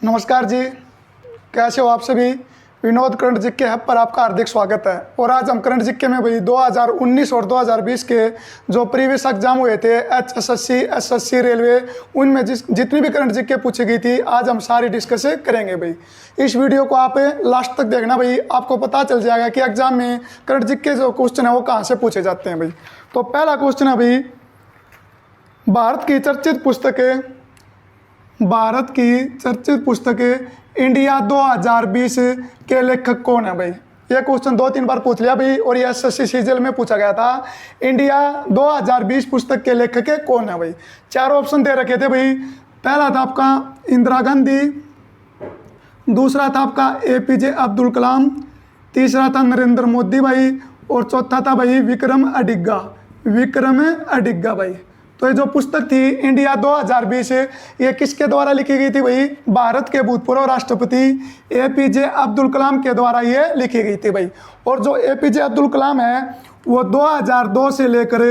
नमस्कार जी, कैसे हो आप सभी। विनोद करंट जीके हब पर आपका हार्दिक स्वागत है। और आज हम करंट जीके में भाई 2019 और 2020 के जो प्रीवियस एग्जाम हुए थे HSSC, SSC, रेलवे, उनमें जितनी भी करंट जीके पूछी गई थी आज हम सारी डिस्कस करेंगे भाई। इस वीडियो को आप लास्ट तक देखना भाई, आपको पता चल जाएगा कि एग्जाम में करंट जीके जो क्वेश्चन है वो कहाँ से पूछे जाते हैं भाई। तो पहला क्वेश्चन है भाई, भारत की चर्चित पुस्तक इंडिया 2020 के लेखक कौन है भाई। यह क्वेश्चन 2-3 बार पूछ लिया भाई और ये SSC सीजीएल में पूछा गया था। इंडिया 2020 पुस्तक के लेखक कौन है भाई। 4 ऑप्शन दे रखे थे भाई। पहला था आपका इंदिरा गांधी, दूसरा था आपका APJ अब्दुल कलाम, तीसरा था नरेंद्र मोदी भाई और चौथा था भाई विक्रम अडिगा भाई। तो ये जो पुस्तक थी इंडिया 2020 ये किसके द्वारा लिखी गई थी भाई। भारत के भूतपूर्व राष्ट्रपति APJ अब्दुल कलाम के द्वारा ये लिखी गई थी भाई। और जो APJ अब्दुल कलाम है वो 2002 से लेकर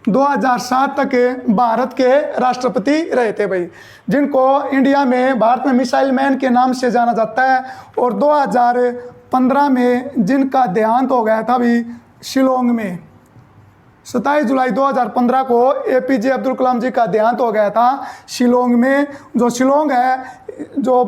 2007 तक भारत के राष्ट्रपति रहे थे भाई, जिनको इंडिया में भारत में मिसाइल मैन के नाम से जाना जाता है। और 2015 में जिनका देहांत हो गया था भाई शिलोंग में, 27 जुलाई 2015 को APJ अब्दुल कलाम जी का देहांत हो गया था शिलोंग में। जो शिलोंग है, जो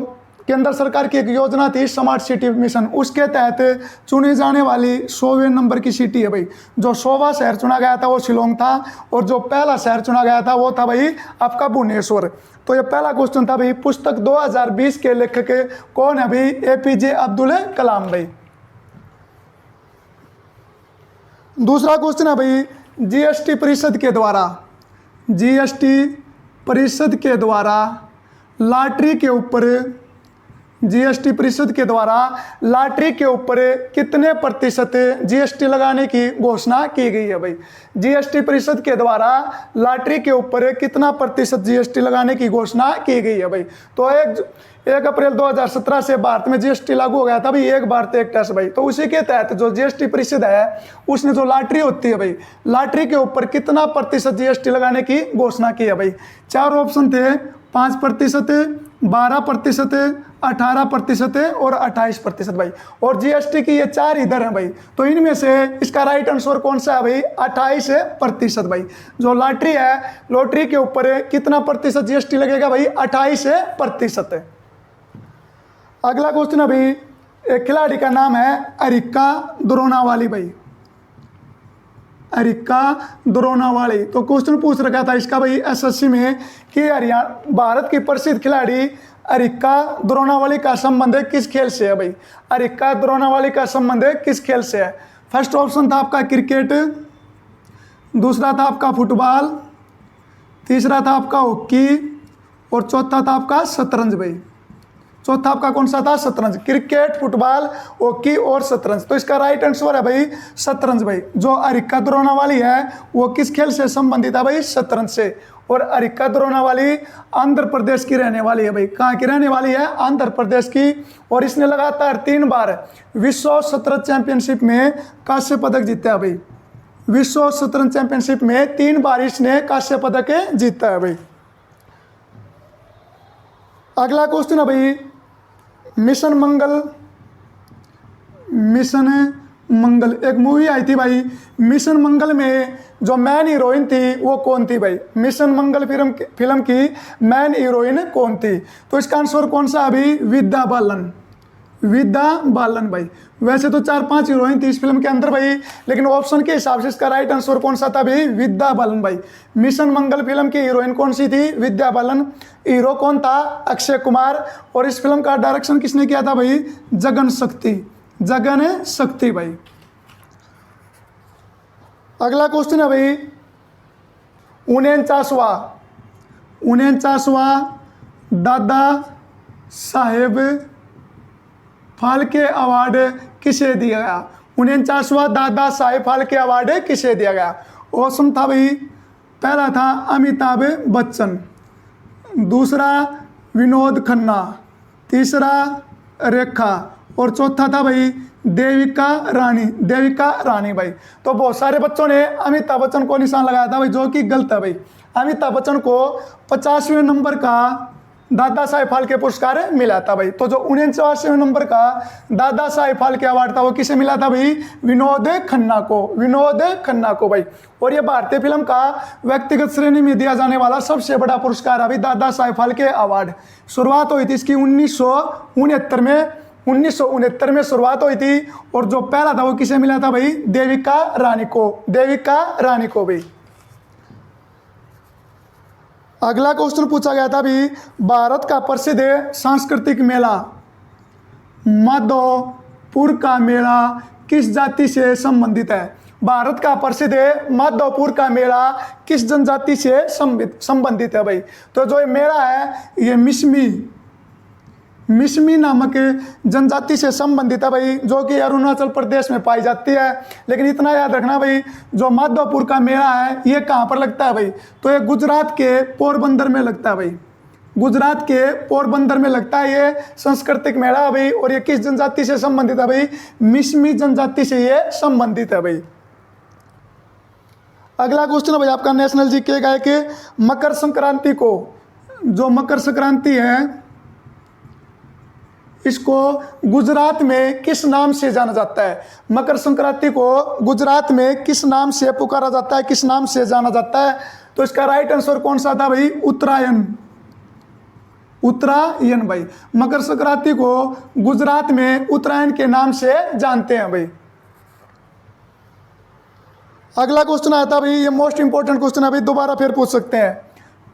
केंद्र सरकार की एक योजना थी स्मार्ट सिटी मिशन, उसके तहत चुनी जाने वाली 100वें नंबर की सिटी है भाई। जो 100वां शहर चुना गया था वो शिलोंग था और जो पहला शहर चुना गया था वो था भाई आपका भुवनेश्वर। तो ये पहला क्वेश्चन था भाई, पुस्तक 2020 के लेखक कौन है भाई। APJ अब्दुल कलाम भाई। दूसरा क्वेश्चन है भाई, GST परिषद के द्वारा लॉटरी के ऊपर कितने प्रतिशत GST लगाने की घोषणा की गई है भाई। GST परिषद के द्वारा लॉटरी के ऊपर कितना प्रतिशत GST लगाने की घोषणा की गई है भाई। तो 1 अप्रैल 2017 से भारत में GST लागू हो गया था भाई, एक भारत एक टैक्स भाई। तो उसी के तहत जो GST परिषद है उसने जो लॉटरी होती है भाई, लॉटरी के ऊपर कितना प्रतिशत GST लगाने की घोषणा की है भाई। 4 ऑप्शन थे, 5%, 12%, 18% और 28% भाई। और GST की ये 4 ही दर हैं भाई। तो इनमें से इसका राइट आंसर कौन सा है भाई, 28% भाई। जो लॉटरी है, लॉटरी के ऊपर कितना प्रतिशत GST लगेगा भाई, 28%। अगला क्वेश्चन है भाई, एक खिलाड़ी का नाम है अरिक्का द्रोनावाली भाई, अरिक्का द्रोनावाली। तो क्वेश्चन पूछ रखा था इसका भाई SSC में कि भारत की प्रसिद्ध खिलाड़ी अरिक्का द्रोनावाली का संबंध किस खेल से है भाई। अरिक्का द्रोनावाली का संबंध किस खेल से है। फर्स्ट ऑप्शन था आपका क्रिकेट, दूसरा था आपका फुटबॉल, तीसरा था आपका हॉकी और चौथा था आपका शतरंज भाई। चौथा आपका कौन सा था, शतरंज। क्रिकेट, फुटबॉल, हॉकी और शतरंज। तो इसका राइट आंसर है भाई शतरंज भाई। जो अरिक्का द्रोनावाली है वो किस खेल से संबंधित है भाई, शतरंज से। और अरिक्का द्रोनावाली आंध्र प्रदेश की रहने वाली है भाई। कहाँ की रहने वाली है, आंध्र प्रदेश की। और इसने लगातार 3 बार विश्व शतरंज चैंपियनशिप में कांस्य पदक जीता है भाई। विश्व शतरंज चैंपियनशिप में 3 बार इसने कांस्य पदक जीता है भाई। अगला क्वेश्चन है भाई, मिशन मंगल एक मूवी आई थी भाई। मिशन मंगल में जो मैन हीरोइन थी वो कौन थी भाई। मिशन मंगल फिल्म की मैन हीरोइन कौन थी। तो इसका आंसर कौन सा है भाई, विद्या बालन भाई। वैसे तो 4-5 हीरोइन थी इस फिल्म के अंदर भाई, लेकिन ऑप्शन के हिसाब से इसका राइट आंसर कौन सा था भाई, विद्या बालन भाई। मिशन मंगल फिल्म की हीरोइन कौन सी थी, विद्या बालन। हीरो कौन था, अक्षय कुमार। और इस फिल्म का डायरेक्शन किसने किया था भाई, जगन शक्ति भाई। अगला क्वेश्चन है भाई, 49वां दादा साहेब फाल्के अवार्ड किसे दिया गया। 49वां दादा साहेब फाल्के अवार्ड किसे दिया गया। ऑप्शन था भाई, पहला था अमिताभ बच्चन, दूसरा विनोद खन्ना, तीसरा रेखा और चौथा था भाई देविका रानी भाई। तो बहुत सारे बच्चों ने अमिताभ बच्चन को निशान लगाया था भाई, जो कि गलत है भाई। अमिताभ बच्चन को 50वें नंबर का दादा साहेब फाल्के पुरस्कार मिला था भाई। तो जो 49वें नंबर का दादा साहेब फाल्के अवार्ड था वो किसे मिला था भाई? विनोद खन्ना को, विनोद खन्ना को भाई। और ये भारतीय फिल्म का व्यक्तिगत श्रेणी में दिया जाने वाला सबसे बड़ा पुरस्कार है भाई दादा साहेब फाल्के अवार्ड। शुरुआत हुई थी इसकी 1969 में शुरुआत हुई थी। और जो पहला था वो किसे मिला था भाई? देविका रानी को, देविका रानी को भाई। अगला क्वेश्चन पूछा गया था भी, भारत का प्रसिद्ध सांस्कृतिक मेला माधवपुर का मेला किस जाति से संबंधित है? भारत का प्रसिद्ध माधवपुर का मेला किस जनजाति से संबंधित है भाई? तो जो ये मेला है ये मिसमी नामक जनजाति से संबंधित है भाई, जो कि अरुणाचल प्रदेश में पाई जाती है। लेकिन इतना याद रखना भाई, जो माधवपुर का मेला है ये कहाँ पर लगता है भाई? तो ये गुजरात के पोरबंदर में लगता है भाई, गुजरात के पोरबंदर में लगता है ये सांस्कृतिक मेला है भाई। और ये किस जनजाति से संबंधित है भाई? मिसमी जनजाति से ये संबंधित है भाई। अगला क्वेश्चन है भाई आपका नेशनल जीके का है कि मकर संक्रांति को, जो मकर संक्रांति है इसको गुजरात में किस नाम से जाना जाता है? मकर संक्रांति को गुजरात में किस नाम से पुकारा जाता है, किस नाम से जाना जाता है? तो इसका राइट आंसर कौन सा था भाई? उत्तरायण, उत्तरायण भाई। मकर संक्रांति को गुजरात में उत्तरायण के नाम से जानते हैं भाई। अगला क्वेश्चन आया था भाई, ये मोस्ट इंपॉर्टेंट क्वेश्चन है भाई, दोबारा फिर पूछ सकते हैं।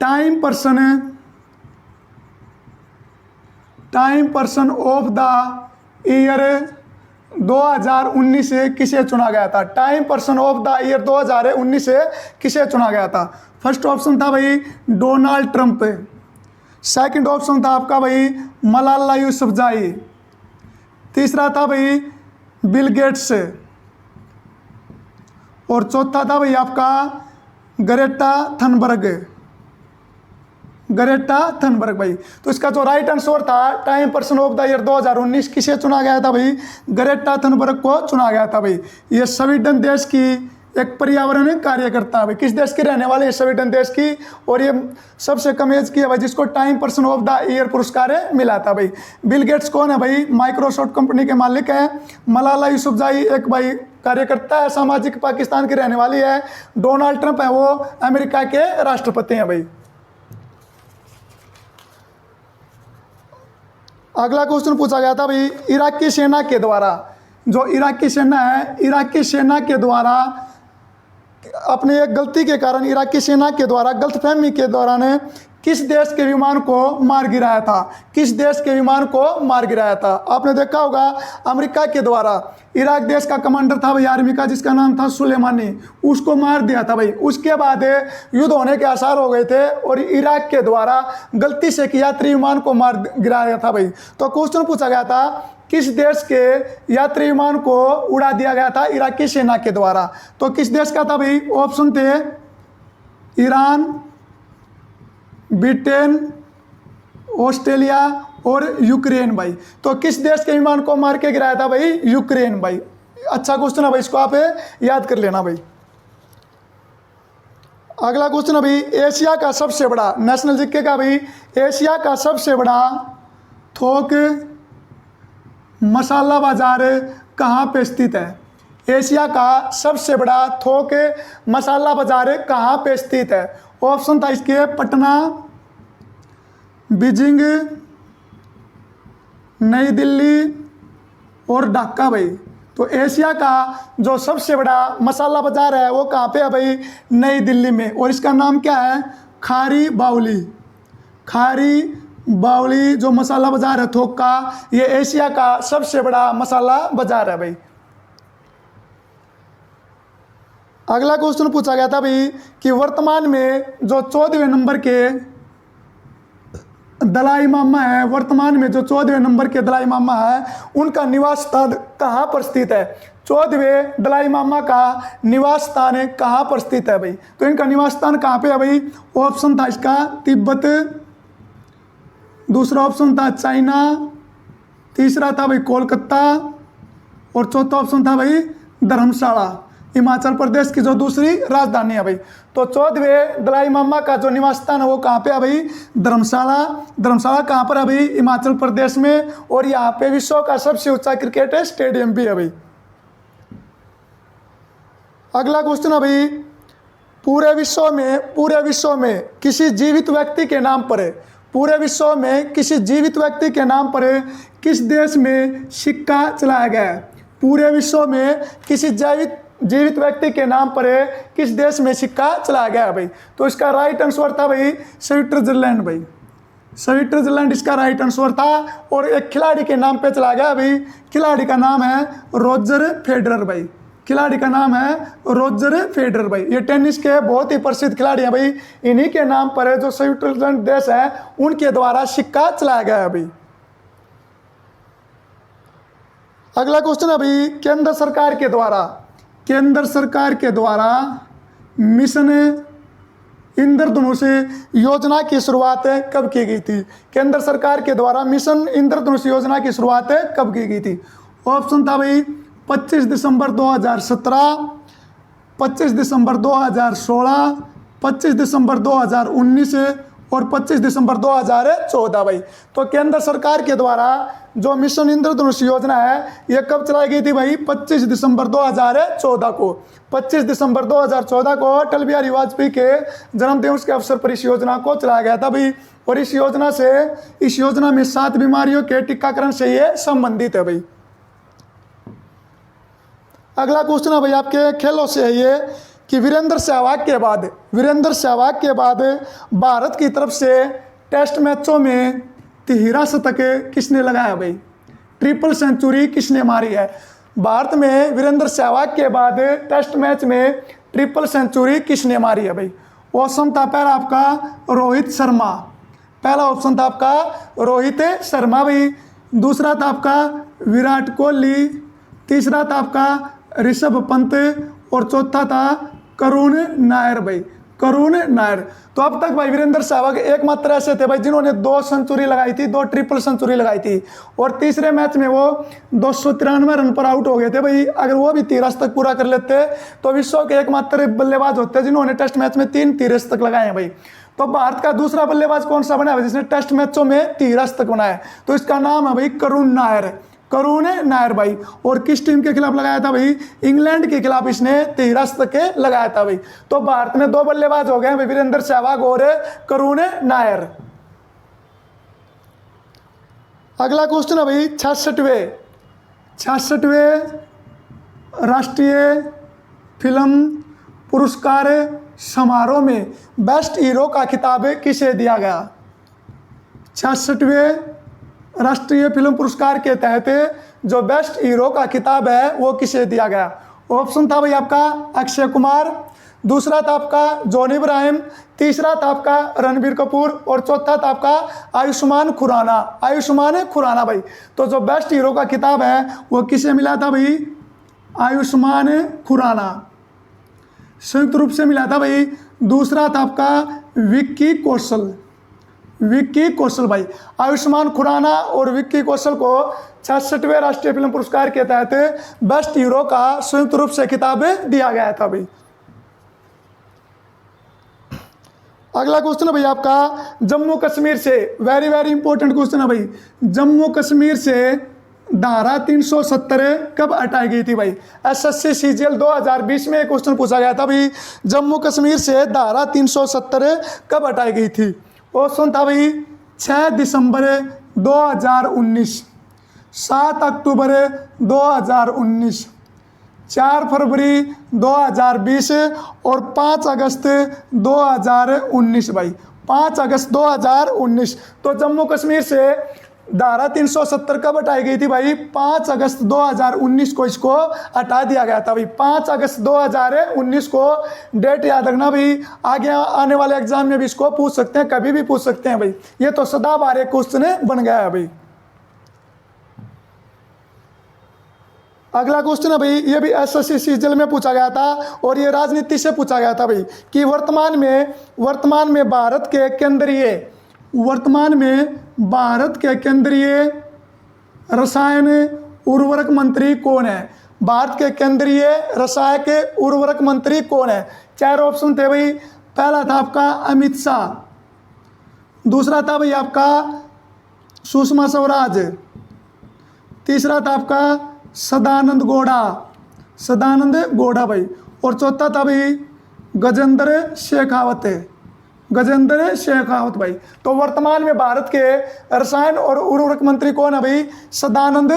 Time person of the year 2019 से किसे चुना गया था? Time person of the year 2019 से किसे चुना गया था? फर्स्ट ऑप्शन था भाई डोनाल्ड ट्रंप, सेकंड ऑप्शन था आपका भाई मलाला यूसुफजाई, तीसरा था भाई बिल गेट्स और चौथा था भाई आपका ग्रेटा थनबर्ग भाई। तो इसका जो राइट आंसर था time person of the year 2019 किसे चुना गया था भाई? ग्रेटा थनबर्ग को चुना गया था भाई। ये स्वीडन देश की एक पर्यावरण कार्यकर्ता है भाई। किस देश के रहने वाले हैं? स्वीडन देश की। और ये सबसे कम एज की है भाई जिसको time person of the year पुरस्कार मिला था भाई। बिल गेट्स कौन है भाई? माइक्रोसॉफ्ट कंपनी के मालिक हैं। मलाला यूसुफजाई एक भाई कार्यकर्ता है, सामाजिक पाकिस्तान की रहने वाली है। डोनाल्ड ट्रंप है वो अमेरिका के राष्ट्रपति हैं भाई। अगला क्वेश्चन पूछा गया था भाई, इराकी सेना के द्वारा, जो इराकी सेना है, इराकी सेना के द्वारा अपनी एक गलती के कारण इराकी सेना के द्वारा गलतफहमी के दौरान किस देश के विमान को मार गिराया था? किस देश के विमान को मार गिराया था? आपने देखा होगा अमेरिका के द्वारा इराक देश का कमांडर था भाई आर्मी का जिसका नाम था सुलेमानी, उसको मार दिया था भाई। उसके बाद युद्ध होने के आसार हो गए थे और इराक के द्वारा गलती से यात्री विमान को मार गिराया था भाई। तो क्वेश्चन पूछा गया था किस देश के यात्री विमान को उड़ा दिया गया था इराकी सेना के द्वारा? तो किस देश का था भाई? ऑप्शन थे ईरान, ब्रिटेन, ऑस्ट्रेलिया और यूक्रेन भाई। तो किस देश के विमान को मार के गिराया था भाई? यूक्रेन भाई। अच्छा क्वेश्चन है भाई, इसको आप याद कर लेना भाई। अगला क्वेश्चन है भाई, एशिया का सबसे बड़ा, नेशनल जीके का भाई, एशिया का सबसे बड़ा थोक मसाला बाजार कहाँ पे स्थित है? एशिया का सबसे बड़ा थोक मसाला बाजार कहाँ पे स्थित है? ऑप्शन था इसके पटना, बीजिंग, नई दिल्ली और ढाका भाई। तो एशिया का जो सबसे बड़ा मसाला बाजार है वो कहाँ पे है भाई? नई दिल्ली में। और इसका नाम क्या है? खारी बावली। खारी बावली जो मसाला बाजार है थोक का, ये एशिया का सबसे बड़ा मसाला बाजार है भाई। अगला क्वेश्चन पूछा गया था भाई कि वर्तमान में जो 14वें नंबर के दलाई लामा है, वर्तमान में जो 14वें नंबर के दलाई लामा है उनका निवास स्थान कहाँ पर स्थित है? 14वें दलाई लामा का निवास स्थान कहाँ पर स्थित है भाई? तो इनका निवास स्थान कहाँ पे है भाई? ऑप्शन था इसका तिब्बत, दूसरा ऑप्शन था चाइना, तीसरा था भाई कोलकाता और चौथा ऑप्शन था भाई धर्मशाला। हिमाचल प्रदेश की जो दूसरी राजधानी है भाई। तो 14वें दलाई लामा का जो निवास स्थान है वो कहाँ पे है भाई? धर्मशाला। धर्मशाला कहाँ पर है भाई? हिमाचल प्रदेश में। और यहाँ पे विश्व का सबसे ऊंचा क्रिकेट स्टेडियम भी है भाई। अगला क्वेश्चन है भाई, पूरे विश्व में किसी जीवित व्यक्ति के नाम पर, पूरे विश्व में किसी जीवित व्यक्ति के नाम पर किस देश में सिक्का चलाया गया है? पूरे विश्व में किसी जीवित व्यक्ति के नाम पर किस देश में सिक्का चलाया गया है भाई? तो इसका राइट आंसर था भाई स्विट्जरलैंड भाई। स्विट्जरलैंड इसका राइट आंसर था। और एक खिलाड़ी के नाम पे चला गया भाई। खिलाड़ी का नाम है रोजर फेडरर भाई। खिलाड़ी का नाम है रोजर फेडरर भाई। ये टेनिस के बहुत ही प्रसिद्ध खिलाड़ी हैं भाई। इन्हीं के नाम पर जो स्विट्जरलैंड देश है उनके द्वारा सिक्का चलाया गया है भाई। अगला क्वेश्चन है भाई, केंद्र सरकार के द्वारा मिशन इंद्रधनुष योजना की शुरुआत कब की गई थी? केंद्र सरकार के द्वारा मिशन इंद्रधनुष योजना की शुरुआत कब की गई थी? ऑप्शन था भाई 25 दिसंबर 2017, 25 दिसंबर 2016, 25 दिसंबर 2019 और 25 दिसंबर 2014 भाई। तो केंद्र सरकार के द्वारा जो मिशन इंद्रधनुष योजना है ये कब चलाई गई थी भाई? 25 दिसंबर 2014 को। 25 दिसंबर 2014 को अटल बिहारी वाजपेयी के जन्मदिवस के अवसर पर इस योजना को चलाया गया था भाई। और इस योजना में 7 बीमारियों के टीकाकरण से ये संबंधित है भाई। अगला क्वेश्चन है भाई आपके खेलों से है ये कि वीरेंद्र सहवाग के बाद भारत की तरफ से टेस्ट मैचों में 13 शतक किसने लगाया भाई? ट्रिपल सेंचुरी किसने मारी है? भारत में वीरेंद्र सहवाग के बाद टेस्ट मैच में ट्रिपल सेंचुरी किसने मारी है भाई? ऑप्शन था पहला आपका रोहित शर्मा। पहला ऑप्शन था आपका रोहित शर्मा भाई। दूसरा था आपका विराट कोहली। तीसरा था आपका ऋषभ पंत। और चौथा था करुण नायर भाई, करुण नायर। तो अब तक भाई वीरेंद्र सहवाग एकमात्र ऐसे थे भाई जिन्होंने 2 सेंचुरी लगाई थी, 2 ट्रिपल सेंचुरी लगाई थी। और तीसरे मैच में वो 293 रन पर आउट हो गए थे भाई। अगर वो भी 13 शतक पूरा कर लेते तो विश्व के एकमात्र बल्लेबाज होते जिन्होंने टेस्ट मैच में 3 शतक लगाए हैं भाई। तो भारत का दूसरा बल्लेबाज कौन सा बना है जिसने टेस्ट मैचों में 13 शतक बनाया? तो इसका नाम है भाई करुण नायर, करुण नायर भाई। और किस टीम के खिलाफ लगाया था भाई? इंग्लैंड के खिलाफ इसने 13 शतक लगाया था भाई। तो भारत में 2 बल्लेबाज हो गए भाई, वीरेंद्र सहवाग और करुण नायर। अगला क्वेश्चन है भाई 66वें राष्ट्रीय फिल्म पुरस्कार समारोह में बेस्ट हीरो का खिताब किसे दिया गया? 66वें राष्ट्रीय फिल्म पुरस्कार के तहत जो बेस्ट हीरो का खिताब है वो किसे दिया गया? ऑप्शन था भाई आपका अक्षय कुमार। दूसरा था आपका जॉन इब्राहिम। तीसरा था आपका रणबीर कपूर। और चौथा था आपका आयुष्मान खुराना भाई। तो जो बेस्ट हीरो का खिताब है वो किसे मिला था भाई? आयुष्मान खुराना संयुक्त रूप से मिला था भाई। दूसरा था आपका विक्की कौशल भाई। आयुष्मान खुराना और विक्की कौशल को 66वें राष्ट्रीय फिल्म पुरस्कार के तहत बेस्ट हीरो का संयुक्त रूप से खिताब दिया गया था भाई। अगला क्वेश्चन है भाई आपका जम्मू कश्मीर से, वेरी इंपॉर्टेंट क्वेश्चन है भाई। जम्मू कश्मीर से धारा 370 कब हटाई गई थी भाई? SSC CGL 2020 में एक क्वेश्चन पूछा गया था भाई, जम्मू कश्मीर से धारा 370 कब हटाई गई थी? ऑप्शन था भाई 6 दिसंबर 2019, 7 अक्टूबर 2019, 4 फरवरी 2020 और 5 अगस्त 2019 भाई। 5 अगस्त 2019। तो जम्मू कश्मीर से धारा 370 कब हटाई गई थी भाई? 5 अगस्त 2019 को इसको हटा दिया गया था भाई। 5 अगस्त 2019 को डेट याद रखना भाई, आगे आने वाले एग्जाम में भी इसको पूछ सकते हैं, कभी भी पूछ सकते हैं भाई। ये तो सदाबहार एक क्वेश्चन बन गया है भाई। अगला क्वेश्चन है भाई, ये भी SSC CGL में पूछा गया था और ये राजनीति से पूछा गया था भाई कि वर्तमान में भारत के केंद्रीय रसायन उर्वरक मंत्री कौन है? भारत के केंद्रीय रसायक उर्वरक मंत्री कौन है? 4 ऑप्शन थे भाई। पहला था आपका अमित शाह, दूसरा था भाई आपका सुषमा स्वराज, तीसरा था आपका सदानंद गौड़ा भाई, और चौथा था भाई गजेंद्र शेखावत भाई। तो वर्तमान में भारत के रसायन और उर्वरक मंत्री कौन है भाई? सदानंद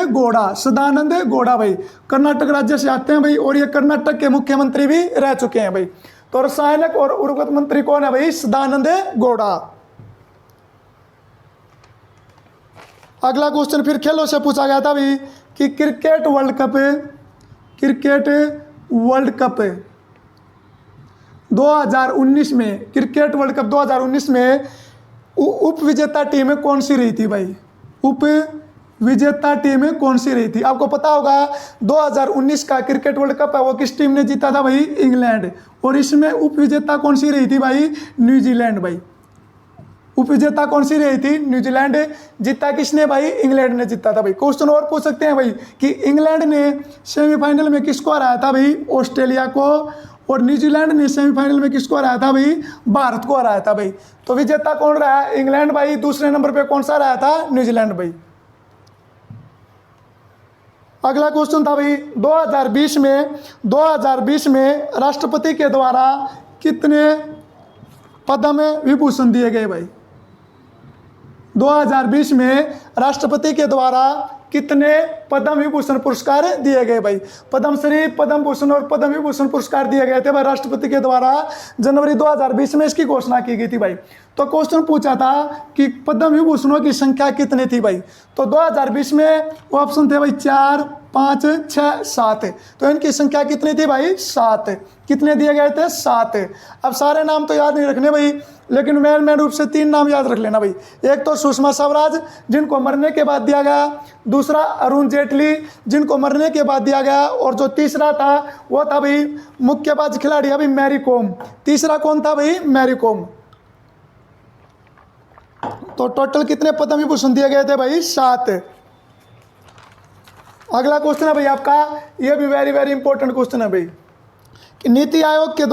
गौड़ा भाई। कर्नाटक राज्य से आते हैं भाई, और ये कर्नाटक के मुख्यमंत्री भी रह चुके हैं भाई। तो रसायनक और उर्वरक मंत्री कौन है भाई? सदानंद गौड़ा। अगला क्वेश्चन फिर खेलों से पूछा गया था भाई कि क्रिकेट वर्ल्ड कप 2019 में, क्रिकेट वर्ल्ड कप 2019 में उप विजेता टीम कौन सी रही थी भाई? उप विजेता टीम कौन सी रही थी? आपको पता होगा 2019 का क्रिकेट वर्ल्ड कप है वो किस टीम ने जीता था भाई? इंग्लैंड। और इसमें उप विजेता कौन सी रही थी भाई? न्यूजीलैंड भाई। उप विजेता कौन सी रही थी? न्यूजीलैंड। जीता किसने भाई? इंग्लैंड ने जीता था भाई। क्वेश्चन और पूछ सकते हैं भाई कि इंग्लैंड ने सेमीफाइनल में किसको हराया था भाई? ऑस्ट्रेलिया को। और न्यूजीलैंड ने सेमीफाइनल में किसको हराया था भाई? भारत को हराया था भाई। तो विजेता कौन रहा? इंग्लैंड भाई। दूसरे नंबर पे कौन सा रहा था? न्यूजीलैंड भाई। अगला क्वेश्चन था भाई 2020 में राष्ट्रपति के द्वारा कितने पद्म विभूषण दिए गए भाई? 2020 में राष्ट्रपति के द्वारा कितने पद्म विभूषण पुरस्कार दिए गए भाई? पद्मश्री, पद्म भूषण और पद्म विभूषण पुरस्कार दिए गए थे भाई राष्ट्रपति के द्वारा। जनवरी 2020 में इसकी घोषणा की गई थी भाई। तो क्वेश्चन पूछा था कि पद्म विभूषणों की संख्या कितनी थी भाई? तो 2020 में ऑप्शन थे भाई 4, 5, 6, 7। तो इनकी संख्या कितनी थी भाई? 7। कितने दिए गए थे? 7। अब सारे नाम तो याद नहीं रखने भाई, लेकिन मेन रूप से 3 नाम याद रख लेना भाई। एक तो सुषमा स्वराज जिनको मरने के बाद दिया गया, दूसरा अरुण जेटली जिनको मरने के बाद दिया गया, और जो तीसरा था वो था भाई मुक्केबाज खिलाड़ी अभी मैरी कॉम। तीसरा कौन था भाई? Mary com. तो टोटल कितने पद्म विभूषण दिए गए थे भाई? 7। अगला क्वेश्चन है भाई आपका, ये भी वेरी वेरी इंपॉर्टेंट क्वेश्चन है भाई कि नीति आयोग के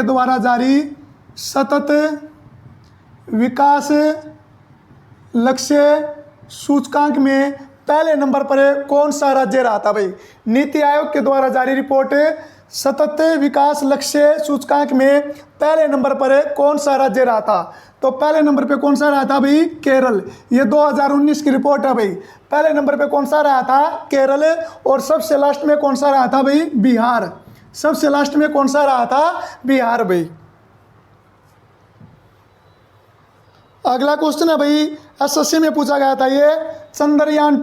द्वारा जारी सतत विकास लक्ष्य सूचकांक में पहले नंबर पर कौन सा राज्य रहा था भाई? नीति आयोग के द्वारा जारी रिपोर्ट सतत विकास लक्ष्य सूचकांक में पहले नंबर पर कौन सा राज्य रहा था? तो पहले नंबर पे कौन सा रहा था भाई? केरल। ये 2019 की रिपोर्ट है भाई। पहले नंबर पे कौन सा रहा था? केरल। और सबसे लास्ट में कौन सा रहा था भाई? बिहार। सबसे लास्ट में कौन सा रहा था? बिहार भाई। अगला क्वेश्चन है भाई एसएससी में पूछा गया था, ये चंद्रयान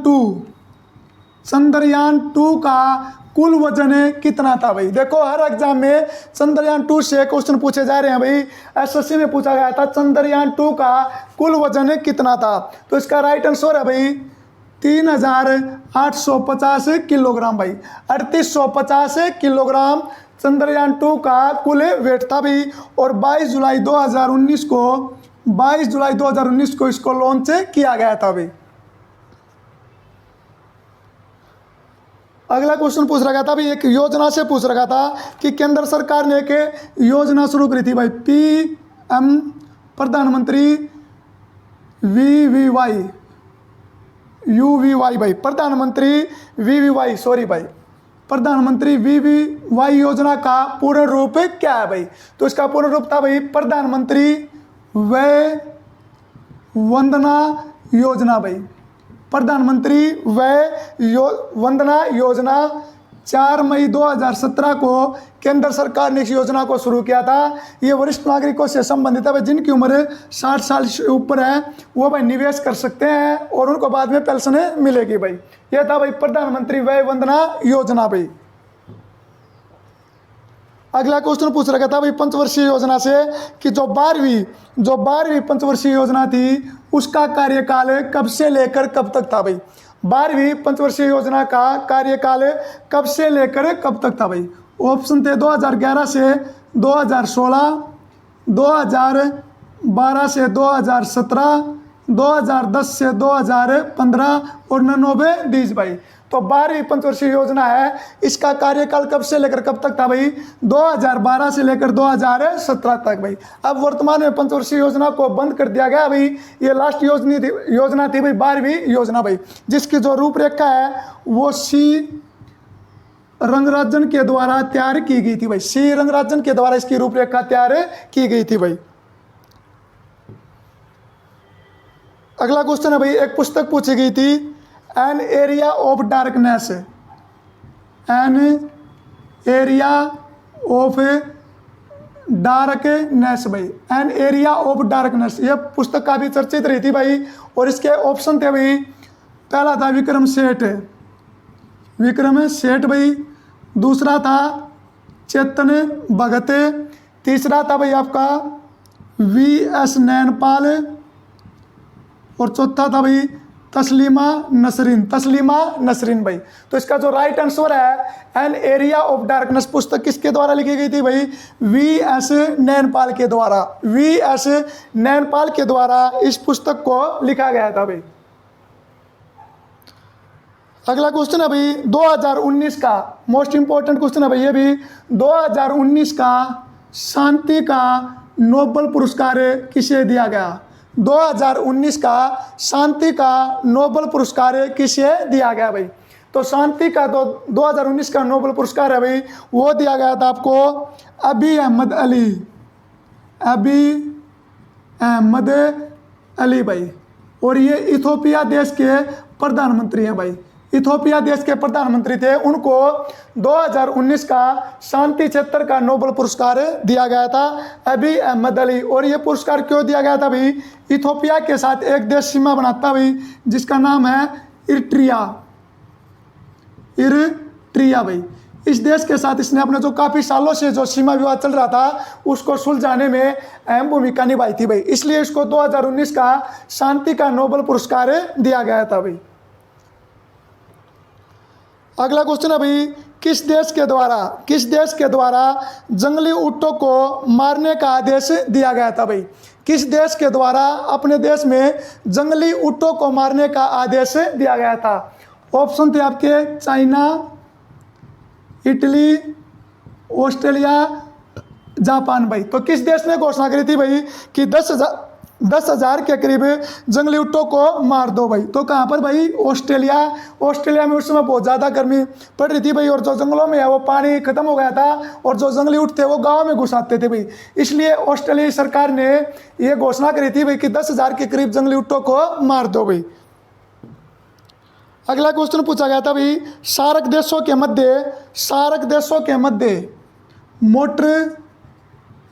2 का कुल वजन कितना था भाई? देखो हर एग्जाम में चंद्रयान 2 से क्वेश्चन पूछे जा रहे हैं भाई। एसएससी में पूछा गया था चंद्रयान 2 का कुल वजन कितना था? तो इसका राइट आंसर है भाई 3850 किलोग्राम भाई। 3850 किलोग्राम चंद्रयान 2 का कुल वेट था भाई। और 22 जुलाई 2019 को इसको लॉन्च किया गया था भाई। अगला क्वेश्चन पूछ रखा था भाई, एक योजना से पूछ रखा था कि केंद्र सरकार ने एक योजना शुरू करी थी भाई, पीएम प्रधानमंत्री वीवीवाई भाई। प्रधानमंत्री वीवीवाई योजना का पूर्ण रूप क्या है भाई? तो इसका पूर्ण रूप था भाई प्रधानमंत्री वय वंदना योजना भाई। प्रधानमंत्री वय वंदना योजना 4 मई 2017 को केंद्र सरकार ने इस योजना को शुरू किया था। ये वरिष्ठ नागरिकों से संबंधित है भाई, जिनकी उम्र 60 साल से ऊपर है वो भाई निवेश कर सकते हैं और उनको बाद में पेंशन मिलेगी भाई। ये था भाई प्रधानमंत्री वय वंदना योजना भाई। अगला क्वेश्चन पूछ रखा था भाई पंचवर्षीय योजना से कि जो 12वीं पंचवर्षीय योजना थी उसका कार्यकाल कब से लेकर कब तक था भाई? 12वीं पंचवर्षीय योजना का कार्यकाल कब से लेकर कब तक था भाई? ऑप्शन थे 2011 से 2016, 2012 से 2017, 2010 से 2015 और 99 भाई। तो 12वीं पंचवर्षीय योजना है, इसका कार्यकाल कब से लेकर कब तक था भाई? 2012 से लेकर 2017 तक भाई। अब वर्तमान में पंचवर्षीय योजना को बंद कर दिया गया भाई। ये लास्ट योजना थी भाई 12वीं योजना भाई, जिसकी जो रूपरेखा है वो सी रंगराजन के द्वारा तैयार की गई थी भाई। सी रंगराजन के द्वारा इसकी रूपरेखा तैयार की गई थी भाई। अगला क्वेश्चन है भाई, एक पुस्तक पूछी गई थी, an area of darkness. An area of darkness भाई, एन एरिया ऑफ डार्कनेस, यह पुस्तक काफी चर्चित रही थी भाई। और इसके ऑप्शन थे भाई, पहला था विक्रम सेठ, विक्रम सेठ भाई। दूसरा था चेतन भगत। तीसरा था भाई आपका वी.एस. नैनपाल। और चौथा था भाई तस्लीमा नसरीन, तस्लीमा नसरीन भाई। तो इसका जो राइट आंसर है, एन एरिया ऑफ डार्कनेस पुस्तक किसके द्वारा लिखी गई थी भाई? वी.एस. नैनपाल के द्वारा। वी.एस. नैनपाल के द्वारा इस पुस्तक को लिखा गया था भाई। अगला क्वेश्चन है भाई 2019 का मोस्ट इंपॉर्टेंट क्वेश्चन है भाई, ये भी 2019 का शांति का नोबेल पुरस्कार किसे दिया गया? 2019 का शांति का नोबेल पुरस्कार किसे दिया गया भाई? तो शांति का 2019 का नोबेल पुरस्कार है भाई, वो दिया गया था आपको अबी अहमद अली, अबी अहमद अली भाई। और ये इथोपिया देश के प्रधानमंत्री हैं भाई, इथोपिया देश के प्रधानमंत्री थे। उनको 2019 का शांति क्षेत्र का नोबेल पुरस्कार दिया गया था, अबी अहमद अली। और ये पुरस्कार क्यों दिया गया था भाई? इथोपिया के साथ एक देश सीमा बनाता भाई, जिसका नाम है इरिट्रिया, इरिट्रिया भाई। इस देश के साथ इसने अपने जो काफ़ी सालों से जो सीमा विवाद चल रहा था उसको सुलझाने में अहम भूमिका निभाई थी भाई, इसलिए इसको 2019 का शांति का नोबेल पुरस्कार दिया गया था भाई। अगला क्वेश्चन है भाई, किस देश के द्वारा जंगली ऊँटों को मारने का आदेश दिया गया था भाई? किस देश के द्वारा अपने देश में जंगली ऊँटों को मारने का आदेश दिया गया था? ऑप्शन थे आपके चाइना, इटली, ऑस्ट्रेलिया, जापान भाई। तो किस देश ने घोषणा करी थी भाई कि 10,000 के करीब जंगली ऊँटों को मार दो भाई? तो कहाँ पर भाई? ऑस्ट्रेलिया। ऑस्ट्रेलिया में उस समय बहुत ज़्यादा गर्मी पड़ रही थी भाई, और जो जंगलों में है वो पानी खत्म हो गया था, और जो जंगली ऊँट थे वो गाँव में घुस आते थे भाई। इसलिए ऑस्ट्रेलियाई सरकार ने ये घोषणा करी थी भाई कि 10,000 के करीब जंगली ऊँटों को मार दो भाई। अगला क्वेश्चन पूछा गया था भाई, सार्क देशों के मध्य मोटर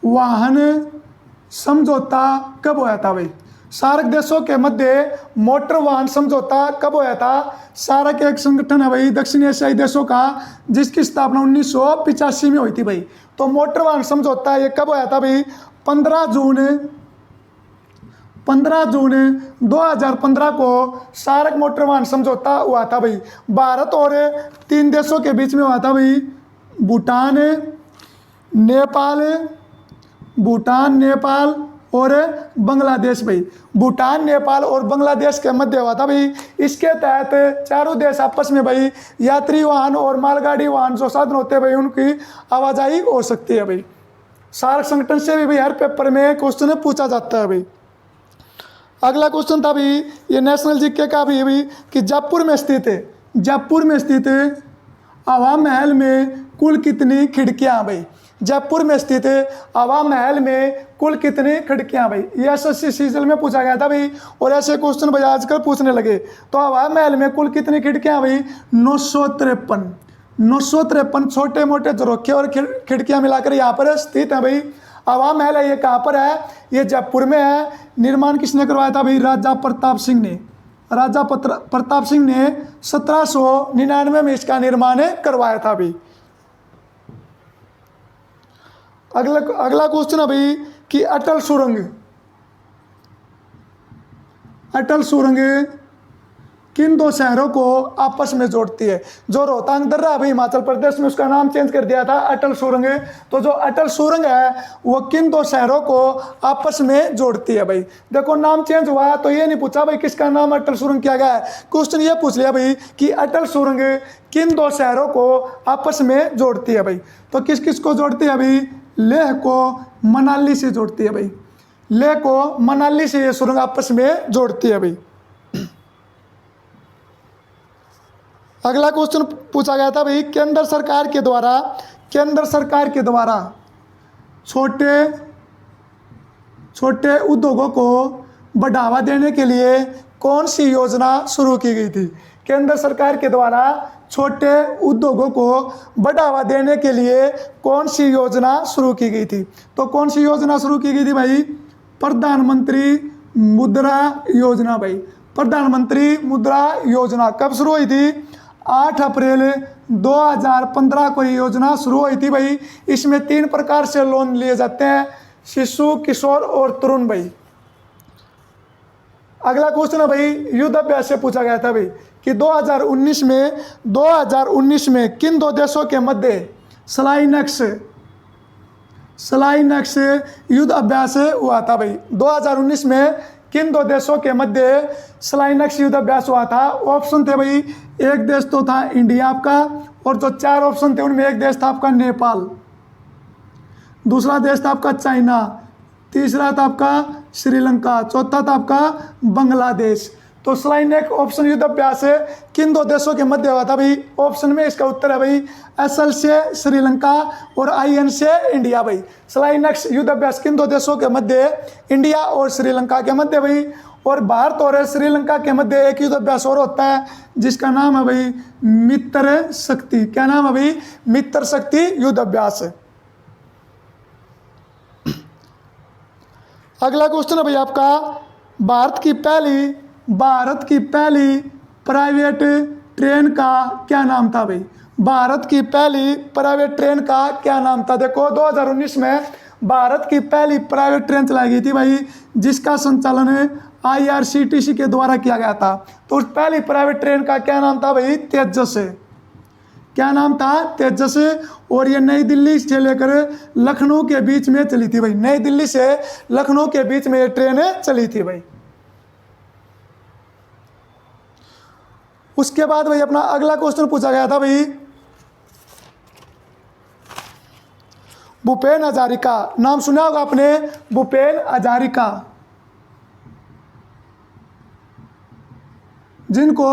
वाहन समझौता कब होया था भाई? सार्क देशों के मध्य मोटर वाहन समझौता कब होया था? सार्क एक संगठन है भाई दक्षिण एशियाई देशों का, जिसकी स्थापना 1985 में हुई थी भाई। तो मोटर वाहन समझौता ये कब होया था भाई? 15 जून 2015 को सार्क मोटर वाहन समझौता हुआ था भाई। भारत और 3 देशों के बीच में हुआ था भाई, भूटान, नेपाल और बांग्लादेश भाई। भूटान, नेपाल और बांग्लादेश के मध्य हुआ था भाई। इसके तहत चारों देश आपस में भाई यात्री वाहन और मालगाड़ी वाहन जो साधन होते हैं भाई उनकी आवाजाही हो सकती है भाई। सार्क संगठन से भी भाई हर पेपर में क्वेश्चन पूछा जाता है भाई। अगला क्वेश्चन था भाई, ये नेशनल जीके का भी है भाई, कि जयपुर में स्थित हवा महल में कुल कितनी खिड़कियां भाई? जयपुर में स्थित हवा महल में कुल कितनी खिड़कियां भाई? ये एसएससी सीजल में पूछा गया था भाई, और ऐसे क्वेश्चन भाई आजकल पूछने लगे। तो हवा महल में कुल कितनी खिड़कियां भाई? 953 छोटे मोटे झरोखे और खिड़कियां मिलाकर यहाँ पर स्थित है भाई। हवा महल है ये कहाँ पर है? ये जयपुर में है। निर्माण किसने करवाया था भाई? राजा प्रताप सिंह ने। राजा प्रताप सिंह ने 1799 में इसका निर्माण करवाया था भाई। अगला क्वेश्चन है भाई कि अटल सुरंग किन दो शहरों को आपस में जोड़ती है? जो रोहतांग दर्रा है भाई हिमाचल प्रदेश में, उसका नाम चेंज कर दिया था अटल सुरंग। तो जो अटल सुरंग है वो किन दो शहरों को आपस में जोड़ती है भाई? देखो नाम चेंज हुआ तो ये नहीं पूछा भाई किसका नाम अटल सुरंग किया गया है, क्वेश्चन ये पूछ लिया भाई कि अटल सुरंग किन दो शहरों को आपस में जोड़ती है भाई? तो किस किस को जोड़ती है भाई? लेह को मनाली से जोड़ती है भाई। लेह को मनाली से ये सुरंग आपस में जोड़ती है भाई। अगला क्वेश्चन पूछा गया था भाई, केंद्र सरकार के द्वारा छोटे उद्योगों को बढ़ावा देने के लिए कौन सी योजना शुरू की गई थी? केंद्र सरकार के द्वारा छोटे उद्योगों को बढ़ावा देने के लिए कौन सी योजना शुरू की गई थी? तो कौन सी योजना शुरू की गई थी भाई? प्रधानमंत्री मुद्रा योजना भाई। प्रधानमंत्री मुद्रा योजना कब शुरू हुई थी? 8 अप्रैल 2015 को ये योजना शुरू हुई थी भाई। इसमें 3 प्रकार से लोन लिए जाते हैं, शिशु, किशोर और तरुण भाई। अगला क्वेश्चन है भाई, युद्ध अभ्यास से पूछा गया था भाई कि 2019 में किन दो देशों के मध्य स्लाइनक्स युद्ध अभ्यास हुआ था भाई? 2019 में किन दो देशों के मध्य स्लाइनक्स युद्ध अभ्यास हुआ था? ऑप्शन थे भाई, एक देश तो था इंडिया आपका, और जो 4 ऑप्शन थे उनमें एक देश था आपका नेपाल, दूसरा देश था आपका चाइना, तीसरा था आपका श्रीलंका, चौथा था आपका बांग्लादेश। तो स्लाइनक्स ऑप्शन युद्ध अभ्यास किन दो देशों के मध्य हुआ था भाई? ऑप्शन में इसका उत्तर है भाई SL से श्रीलंका और IN से इंडिया भाई। स्लाइनक्स युद्ध अभ्यास किन दो देशों के मध्य? इंडिया और श्रीलंका के मध्य भाई। और भारत और श्रीलंका के मध्य एक युद्ध अभ्यास और होता है जिसका नाम है भाई मित्र शक्ति। क्या नाम है भाई? मित्र शक्ति युद्ध अभ्यास। अगला क्वेश्चन है भाई आपका, भारत की पहली प्राइवेट ट्रेन का क्या नाम था भाई? भारत की पहली प्राइवेट ट्रेन का क्या नाम था? देखो 2019 में भारत की पहली प्राइवेट ट्रेन चलाई गई थी भाई, जिसका संचालन IRCTC के द्वारा किया गया था। तो उस पहली प्राइवेट ट्रेन का क्या नाम था भाई? तेजस। क्या नाम था? तेजस। और ये नई दिल्ली से लेकर लखनऊ के बीच में चली थी भाई। नई दिल्ली से लखनऊ के बीच में ये ट्रेन चली थी भाई। उसके बाद भाई अपना अगला क्वेश्चन पूछा गया था भाई, भूपेन हजारिका, नाम सुना होगा आपने, भूपेन हजारिका, जिनको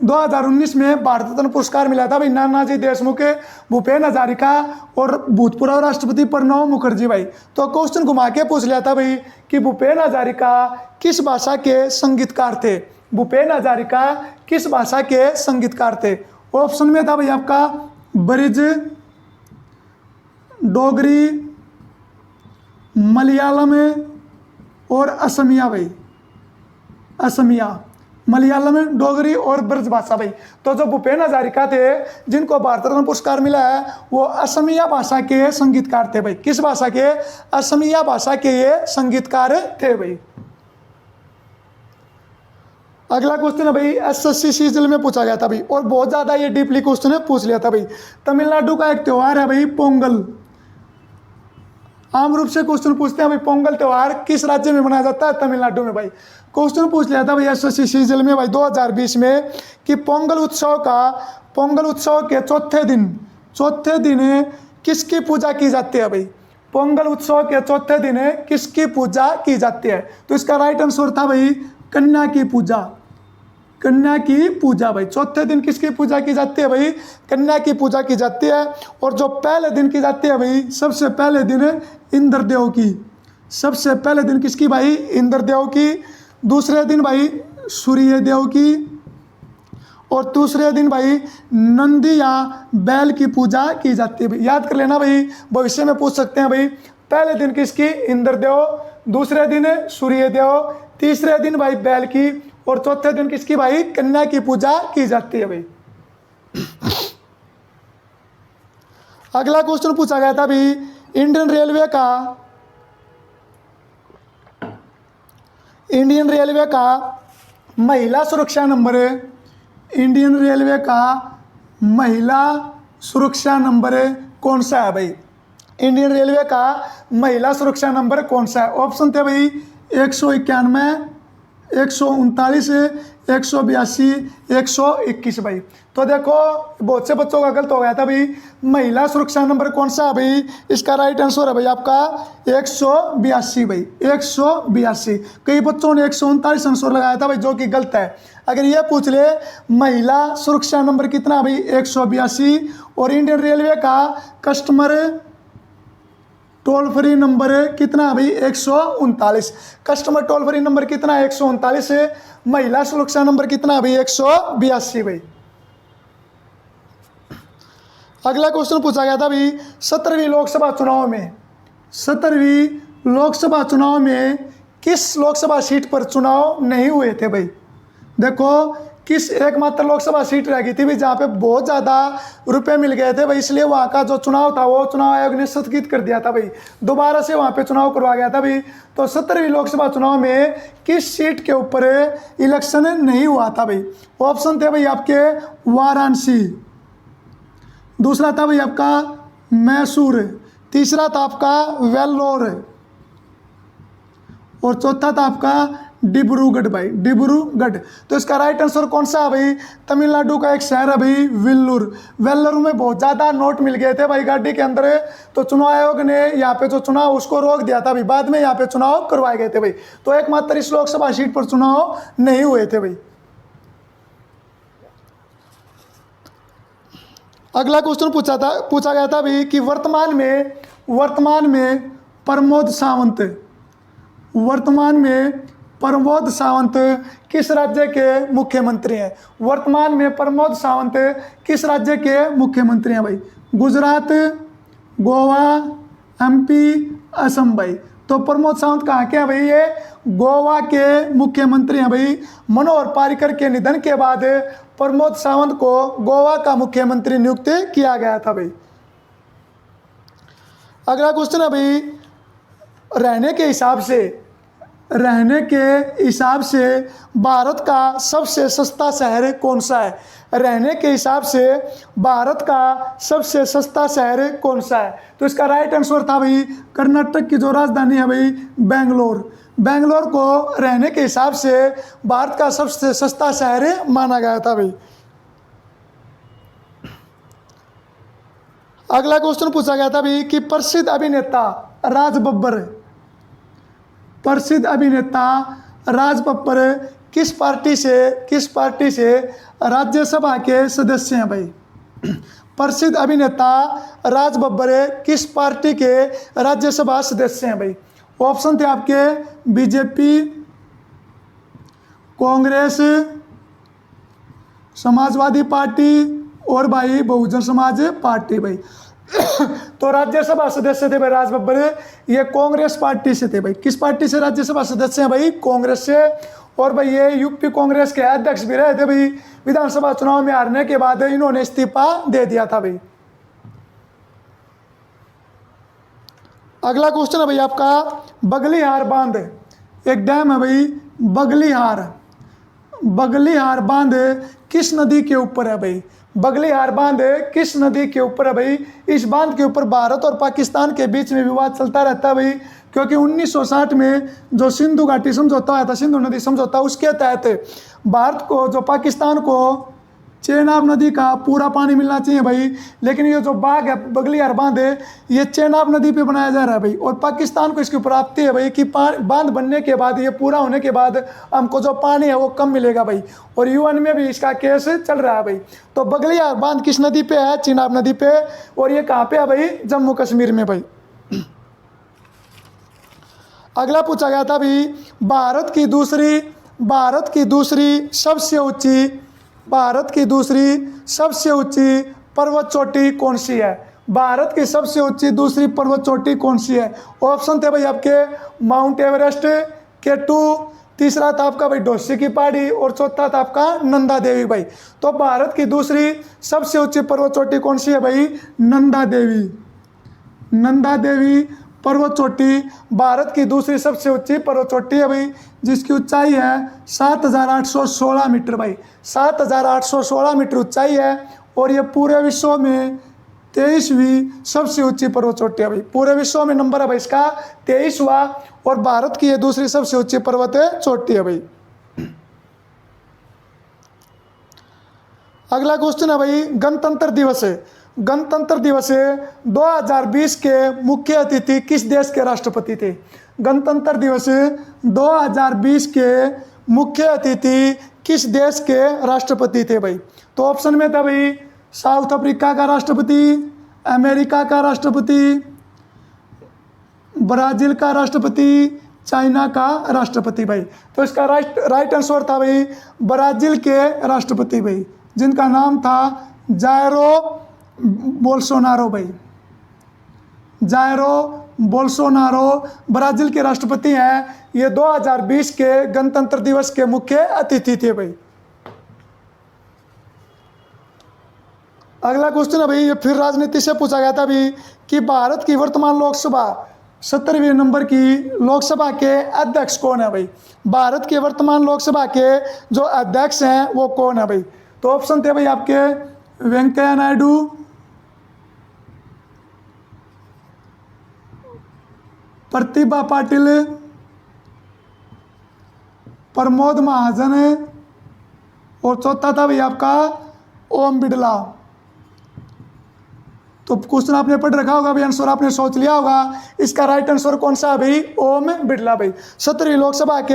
2019 में भारत रत्न पुरस्कार मिला था भाई नानाजी देशमुख, भूपेन हजारिका और भूतपूर्व राष्ट्रपति प्रणब मुखर्जी भाई। तो क्वेश्चन घुमा के पूछ लिया था भाई कि भूपेन हजारिका किस भाषा के संगीतकार थे? भूपेन हजारिका किस भाषा के संगीतकार थे? ऑप्शन में था भाई आपका ब्रिज, डोगरी, मलयालम और असमिया भाई। असमिया, मलयालम, डोगरी और ब्रज भाषा भाई। तो जो भूपेन हजारिका थे जिनको भारत रत्न पुरस्कार मिला है वो असमिया भाषा के संगीतकार थे भाई। किस भाषा के? असमिया भाषा के ये संगीतकार थे भाई। अगला क्वेश्चन है भाई SSC सीजल में पूछा गया था भाई, और बहुत ज़्यादा ये डीपली क्वेश्चन है, पूछ लिया था भाई। तमिलनाडु का एक त्यौहार है भाई पोंगल। आम रूप से क्वेश्चन पूछते हैं भाई पोंगल त्यौहार किस राज्य में मनाया जाता है? तमिलनाडु में भाई। क्वेश्चन पूछ लिया था भाई SSC सीजल में भाई 2020 में कि पोंगल उत्सव के चौथे दिन किसकी पूजा की जाती है भाई? पोंगल उत्सव के चौथे दिन किसकी पूजा की जाती है? तो इसका राइट आंसर था भाई कन्या की पूजा। कन्या की पूजा भाई। चौथे दिन किसकी पूजा की जाती है भाई? कन्या की पूजा की जाती है। और जो पहले दिन की जाती है भाई, सबसे पहले दिन इंद्रदेव की। सबसे पहले दिन किसकी भाई? इंद्रदेव की। दूसरे दिन भाई सूर्यदेव की। और तीसरे दिन भाई नंदी या बैल की पूजा की जाती है भाई। याद कर लेना भाई, भविष्य में पूछ सकते हैं भाई। पहले दिन किसकी? इंद्रदेव। दूसरे दिन सूर्यदेव। तीसरे दिन भाई बैल की। और चौथे दिन किसकी भाई? कन्या की पूजा की जाती है भाई। अगला क्वेश्चन पूछा गया था भाई इंडियन रेलवे का महिला सुरक्षा नंबर इंडियन रेलवे का महिला सुरक्षा नंबर कौन सा है भाई? इंडियन रेलवे का महिला सुरक्षा नंबर कौन सा है? ऑप्शन थे भाई 191, 139, 182, 121 भाई। तो देखो बहुत से बच्चों का गलत हो गया था भाई। महिला सुरक्षा नंबर कौन सा है भाई? इसका राइट आंसर है भाई आपका 182 भाई, 182। कई बच्चों ने 139 आंसर लगाया था भाई, जो कि गलत है। अगर ये पूछ ले महिला सुरक्षा नंबर कितना भाई? 182। और इंडियन रेलवे का कस्टमर टोल फ्री नंबर कितना है भाई? 139। कस्टमर टोल फ्री नंबर कितना है? 139 है। महिला सुरक्षा नंबर कितना है भाई? 182 भाई। अगला क्वेश्चन पूछा गया था भाई 17वीं लोकसभा चुनाव में, 17वीं लोकसभा चुनाव में किस लोकसभा सीट पर चुनाव नहीं हुए थे भाई? देखो किस एकमात्र लोकसभा सीट रह गई थी भाई जहाँ पे बहुत ज़्यादा रुपए मिल गए थे भाई, इसलिए वहाँ का जो चुनाव था वो चुनाव आयोग ने स्थगित कर दिया था भाई, दोबारा से वहाँ पे चुनाव करवा गया था भाई। तो 17वीं लोकसभा चुनाव में किस सीट के ऊपर इलेक्शन नहीं हुआ था भाई? ऑप्शन थे भाई आपके वाराणसी, दूसरा था भाई आपका मैसूर, तीसरा था आपका वेल्लोर और चौथा था आपका डिब्रूगढ़ भाई, डिब्रूगढ़। तो इसका राइट आंसर कौन सा है भाई? तमिलनाडु का एक शहर है भाई वेल्लोर। वेल्लोर में बहुत ज़्यादा नोट मिल गए थे भाई गाड़ी के अंदर, तो चुनाव आयोग ने यहाँ पे जो चुनाव उसको रोक दिया था भाई, बाद में यहाँ पे चुनाव करवाए गए थे भाई। तो एकमात्र इस लोकसभा सीट पर चुनाव नहीं हुए थे भाई। अगला क्वेश्चन पूछा गया था भाई कि वर्तमान में प्रमोद सावंत किस राज्य के मुख्यमंत्री हैं? वर्तमान में प्रमोद सावंत किस राज्य के मुख्यमंत्री हैं भाई? गुजरात, गोवा, एमपी, असम भाई। तो प्रमोद सावंत कहाँ के हैं भाई? ये गोवा के मुख्यमंत्री हैं भाई। मनोहर पर्रिकर के निधन के बाद प्रमोद सावंत को गोवा का मुख्यमंत्री नियुक्त किया गया था भाई। अगला क्वेश्चन है भाई रहने के हिसाब से भारत का सबसे सस्ता शहर कौन सा है? रहने के हिसाब से भारत का सबसे सस्ता शहर कौन सा है? तो इसका राइट आंसर था भाई कर्नाटक की जो राजधानी है भाई बेंगलोर। बेंगलोर को रहने के हिसाब से भारत का सबसे सस्ता शहर माना गया था भाई। अगला क्वेश्चन पूछा गया था भाई कि प्रसिद्ध अभिनेता राज बब्बर किस पार्टी से राज्यसभा के सदस्य हैं भाई? प्रसिद्ध अभिनेता राज बब्बर किस पार्टी के राज्यसभा सदस्य हैं भाई? ऑप्शन थे आपके बीजेपी, कांग्रेस, समाजवादी पार्टी और भाई बहुजन समाज पार्टी भाई। तो राज्यसभा सदस्य थे भाई राज बब्बर, ये कांग्रेस पार्टी से थे भाई। किस पार्टी से राज्यसभा सदस्य हैं भाई? कांग्रेस से। और भाई ये यूपी कांग्रेस के अध्यक्ष भी रहे थे भाई। विधानसभा चुनाव में हारने के बाद इन्होंने इस्तीफा दे दिया था भाई। अगला क्वेश्चन है भाई आपका बगलिहार बांध, एक डैम है भाई बगलिहार बांध किस नदी के ऊपर है भाई? बगलिहार बांध किस नदी के ऊपर है भाई? इस बांध के ऊपर भारत और पाकिस्तान के बीच में विवाद चलता रहता है भाई, क्योंकि 1960 में जो सिंधु घाटी समझौता आया था, सिंधु नदी समझौता, उसके तहत भारत को जो पाकिस्तान को चेनाब नदी का पूरा पानी मिलना चाहिए भाई, लेकिन ये जो बाग है बगलिहार बांध है ये चेनाब नदी पे बनाया जा रहा है भाई। और पाकिस्तान को इसकी प्राप्ति है भाई कि बांध बनने के बाद, ये पूरा होने के बाद हमको जो पानी है वो कम मिलेगा भाई। और यूएन में भी इसका केस चल रहा है भाई। तो बगलिहार बांध किस नदी पे है? चेनाब नदी पे। और ये कहाँ पे है भाई? जम्मू कश्मीर में भाई। अगला पूछा गया था भाई भारत की दूसरी सबसे ऊंची पर्वत चोटी कौन सी है? भारत की सबसे ऊंची दूसरी पर्वत चोटी कौन सी है? ऑप्शन थे भाई आपके माउंट एवरेस्ट, K2, तीसरा था आपका भाई डोसी की पहाड़ी और चौथा था आपका नंदा देवी भाई। तो भारत की दूसरी सबसे ऊंची पर्वत चोटी कौन सी है भाई? नंदा देवी पर्वत चोटी भारत की दूसरी सबसे ऊंची पर्वत चोटी है भाई, जिसकी ऊंचाई है 7,816 मीटर भाई, 7,816 मीटर ऊंचाई है। और ये पूरे विश्व में 23वीं सबसे ऊंची पर्वत चोटी है भाई, पूरे विश्व में नंबर है भाई इसका 23वां, और भारत की ये दूसरी सबसे ऊंची पर्वत चोटी है भाई। अगला क्वेश्चन है भाई गणतंत्र दिवस है। गणतंत्र दिवस 2020 के मुख्य अतिथि किस देश के राष्ट्रपति थे? गणतंत्र दिवस 2020 के मुख्य अतिथि किस देश के राष्ट्रपति थे भाई? तो ऑप्शन में था भाई साउथ अफ्रीका का राष्ट्रपति, अमेरिका का राष्ट्रपति, ब्राज़ील का राष्ट्रपति, चाइना का राष्ट्रपति भाई। तो इसका राइट आंसर था भाई ब्राज़ील के राष्ट्रपति भाई, जिनका नाम था जायरो बोल्सोनारो भाई। जायरो बोल्सोनारो ब्राज़ील के राष्ट्रपति हैं। ये 2020 के गणतंत्र दिवस के मुख्य अतिथि थे भाई। अगला क्वेश्चन है भाई, ये फिर राजनीति से पूछा गया था भाई कि भारत की वर्तमान लोकसभा 17वें नंबर की लोकसभा के अध्यक्ष कौन है भाई? भारत के वर्तमान लोकसभा के जो अध्यक्ष हैं वो कौन है भाई? तो ऑप्शन थे भाई आपके वेंकैया नायडू, प्रतिभा पाटिल, प्रमोद महाजन, और चौथा था भाई आपका ओम बिड़ला। तो क्वेश्चन आपने पढ़ रखा होगा भाई, आंसर आपने सोच लिया होगा। इसका राइट आंसर कौन सा है भाई? ओम बिड़ला भाई। 17वीं लोकसभा के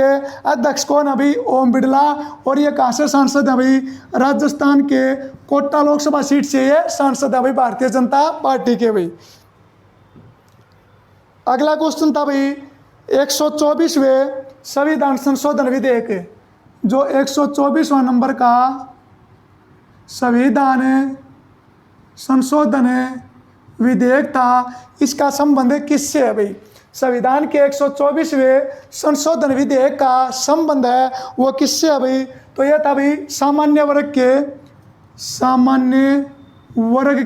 अध्यक्ष कौन है भाई? ओम बिड़ला। और ये कहाँ से सांसद है भाई? राजस्थान के कोटा लोकसभा सीट से ये सांसद है भाई, भारतीय जनता पार्टी के भाई। अगला क्वेश्चन था भाई 124वें संविधान संशोधन विधेयक, जो 124वां नंबर का संविधान संशोधन विधेयक था, इसका संबंध किससे है भाई? संविधान के 124वें संशोधन विधेयक का संबंध है वो किससे है भाई? तो यह था भाई सामान्य वर्ग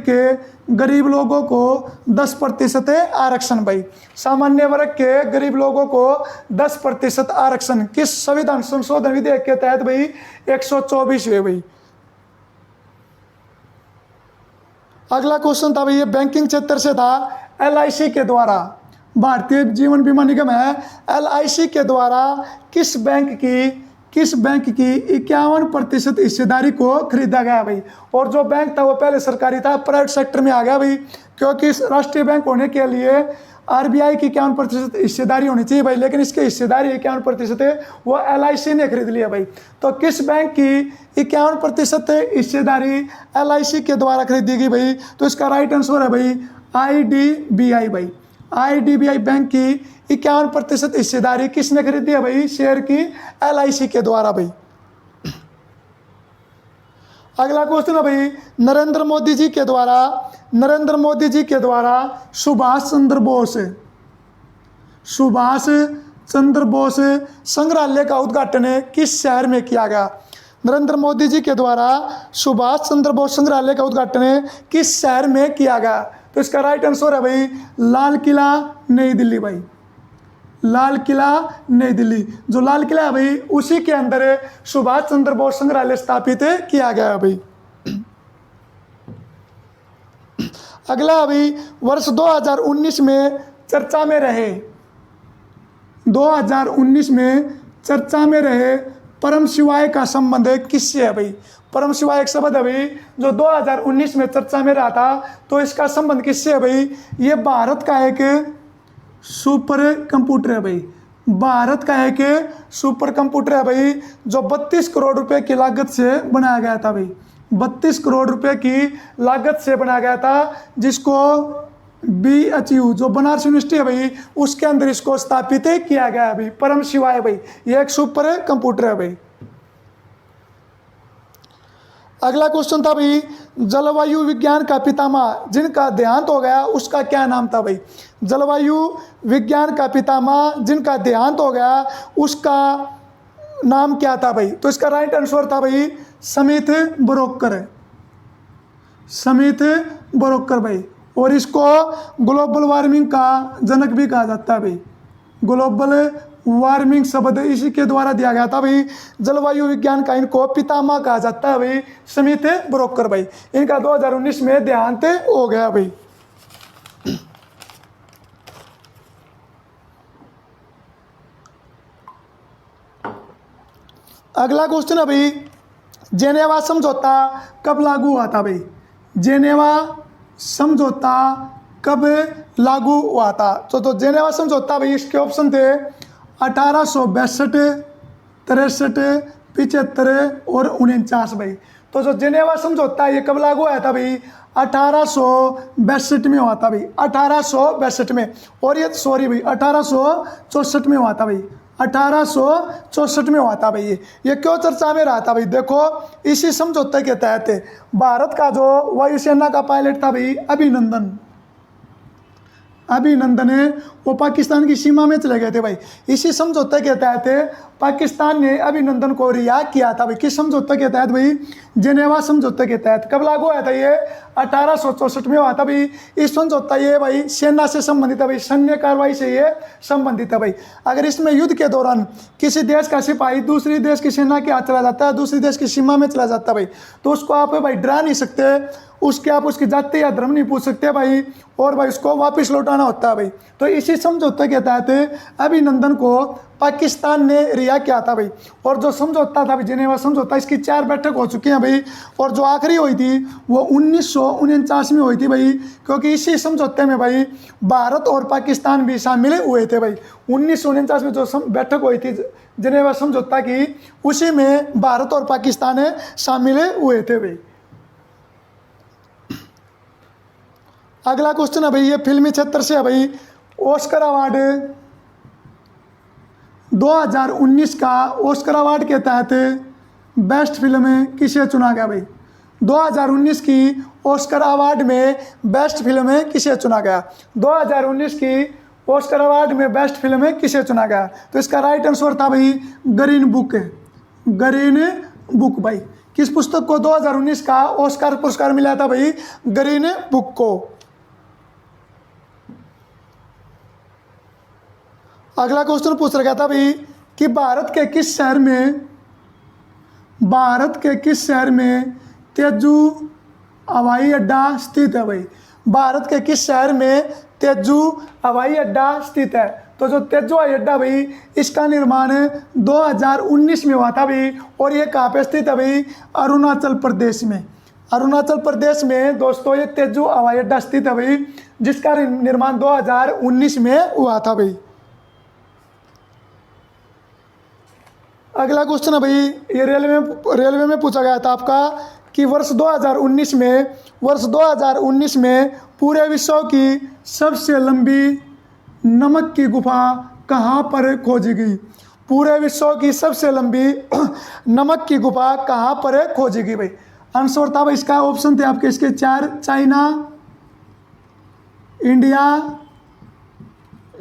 के गरीब लोगों को 10% आरक्षण भाई। सामान्य वर्ग के गरीब लोगों को 10% आरक्षण किस संविधान संशोधन विधेयक के तहत भाई? 124वें भाई। अगला क्वेश्चन था भाई, ये बैंकिंग क्षेत्र से था। LIC के द्वारा, भारतीय जीवन बीमा निगम है, LIC के द्वारा किस बैंक की 51% हिस्सेदारी को खरीदा गया भाई? और जो बैंक था वो पहले सरकारी था, प्राइवेट सेक्टर में आ गया भाई, क्योंकि राष्ट्रीय बैंक होने के लिए RBI की 51% हिस्सेदारी होनी चाहिए भाई, लेकिन इसकी हिस्सेदारी 51% है, वो LIC ने खरीद लिया भाई। तो किस बैंक की 51% हिस्सेदारी LIC के द्वारा खरीदी गई भाई? तो इसका राइट आंसर है भाई IDBI भाई। IDBI बैंक की 51% हिस्सेदारी किसने खरीदी है भाई? शेयर की LIC के द्वारा भाई। अगला क्वेश्चन है भाई नरेंद्र मोदी जी के द्वारा सुभाष चंद्र बोस संग्रहालय का उद्घाटन किस शहर में किया गया? नरेंद्र मोदी जी के द्वारा सुभाष चंद्र बोस संग्रहालय का उद्घाटन किस शहर में किया गया? तो इसका राइट आंसर है भाई लाल किला नई दिल्ली भाई। लाल किला नई दिल्ली, जो लाल किला है भाई उसी के अंदर सुभाष चंद्र बोस संग्रहालय स्थापित किया गया है भाई। अगला अभी वर्ष 2019 में चर्चा में रहे 2019 में चर्चा में रहे परम शिवाय का संबंध किससे है भाई? परम शिवाय एक शब्द है भाई जो 2019 में चर्चा में रहा था, तो इसका संबंध किससे है भाई? ये भारत का एक सुपर कंप्यूटर है भाई। भारत का एक सुपर कंप्यूटर है भाई, जो 32 करोड़ रुपए की लागत से बनाया गया था भाई। 32 करोड़ रुपए की लागत से बनाया गया था, जिसको BHU जो बनारस यूनिवर्सिटी है भाई उसके अंदर इसको स्थापित किया गया है भाई। परम शिवाय भाई ये एक सुपर कंप्यूटर है भाई। अगला क्वेश्चन था भाई जलवायु विज्ञान का पितामह जिनका देहांत हो गया उसका क्या नाम था भाई? जलवायु विज्ञान का पितामह जिनका देहांत हो गया उसका नाम क्या था भाई? तो इसका राइट आंसर था भाई समित ब्रोकर भाई। और इसको ग्लोबल वार्मिंग का जनक भी कहा जाता है भाई। ग्लोबल वार्मिंग शब्द इसी के द्वारा दिया गया था भाई। जलवायु विज्ञान का इनको पितामह कहा जाता है भाई, स्मिथ ब्रोकर भाई। इनका 2019 में देहांत हो गया भाई। अगला क्वेश्चन है भाई, जेनेवा समझौता कब लागू हुआ था भाई? जेनेवा समझौता कब लागू हुआ था? तो जेनेवा समझौता भाई, इसके ऑप्शन थे 1862, 63, 75 और 49 भाई। तो जो जेनेवा समझौता ये कब लागू हुआ था भाई? 1862 में हुआ था भाई, 1862 में। और ये सॉरी भाई 1864 में हुआ था भाई, 1864 में हुआ था भाई। ये क्यों चर्चा में रहा था भाई? देखो इसी समझौते के तहत भारत का जो वायुसेना का पायलट था भाई अभिनंदन है, वो पाकिस्तान की सीमा में चले गए थे भाई। इसी समझौते के तहत पाकिस्तान ने अभिनंदन को रिहा किया था भाई। किस समझौते के तहत भाई? जेनेवा समझौते के तहत। कब लागू हुआ था ये? 1864 में हुआ था भाई। इस समझौता ये भाई सेना से संबंधित है भाई, सैन्य कार्रवाई से ये संबंधित है भाई। अगर इसमें युद्ध के दौरान किसी देश का सिपाही दूसरी देश की सेना के हाथ चला जाता है, दूसरी देश की सीमा में चला जाता है भाई, तो उसको आप भाई डरा नहीं सकते, उसके आप उसकी जाति या धर्म नहीं पूछ सकते भाई, और भाई उसको वापस लौटाना होता है भाई। तो इसी समझौते के तहत अभिनंदन को पाकिस्तान ने रिहा किया था भाई। और जो समझौता था भाई जेनेवा समझौता, इसकी 4 बैठक हो चुकी हैं भाई। और जो आखिरी हुई थी वो 1949 में हुई थी भाई, क्योंकि इसी समझौते में भाई भारत और पाकिस्तान भी शामिल हुए थे भाई। 1949 में जो बैठक हुई थी जेनेवा समझौता की, उसी में भारत और पाकिस्तान शामिल हुए थे भाई। अगला क्वेश्चन है भाई, ये फिल्मी क्षेत्र से है भाई। ऑस्कर अवार्ड 2019 का ऑस्कर अवार्ड के तहत बेस्ट फिल्म किसे चुना गया भाई? 2019 की ऑस्कर अवार्ड में बेस्ट फिल्म किसे चुना गया? 2019 की ऑस्कर अवार्ड में बेस्ट फिल्म किसे चुना गया? तो इसका राइट आंसर था भाई ग्रीन बुक। ग्रीन बुक भाई। किस पुस्तक को 2019 का ऑस्कर पुरस्कार मिला था भाई? ग्रीन बुक को। अगला क्वेश्चन पूछ रखा था भाई कि भारत के किस शहर में तेजू हवाई अड्डा स्थित है भाई? भारत के किस शहर में तेजू हवाई अड्डा स्थित है? तो जो तेजू हवाई अड्डा भाई, इसका निर्माण 2019 में हुआ था भाई। और ये कहाँ पे स्थित है भाई? अरुणाचल प्रदेश में। अरुणाचल प्रदेश में दोस्तों ये तेजू हवाई अड्डा स्थित है भाई, जिसका निर्माण 2019 में हुआ था भाई। अगला क्वेश्चन है भाई, ये रेलवे में पूछा गया था आपका कि वर्ष 2019 में पूरे विश्व की सबसे लंबी नमक की गुफा कहाँ पर खोजी गई? पूरे विश्व की सबसे लंबी नमक की गुफा कहाँ पर खोजी गई भाई? आंसर था भाई इसका, ऑप्शन थे आपके इसके 4, चाइना, इंडिया,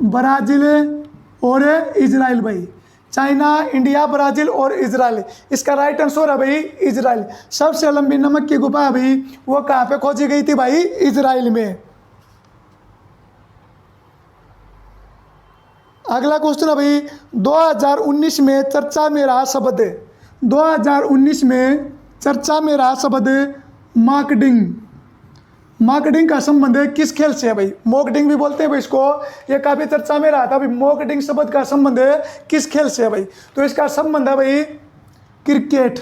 ब्राज़ील और इजराइल भाई। चाइना, इंडिया, ब्राज़ील और इजराइल। इसका राइट आंसर है भाई इजराइल। सबसे लंबी नमक की गुफा है भाई, वो कहाँ पे खोजी गई थी भाई? इजराइल में। अगला क्वेश्चन है भाई, 2019 में चर्चा में रहा शब्द 2019 में चर्चा में रहा शब्द मार्केटिंग। मार्केटिंग का संबंध किस खेल से है भाई? मॉकडिंग भी बोलते हैं भाई इसको। ये काफ़ी चर्चा में रहा था भाई, मॉकडिंग शब्द का संबंध किस खेल से है भाई? तो इसका संबंध है भाई क्रिकेट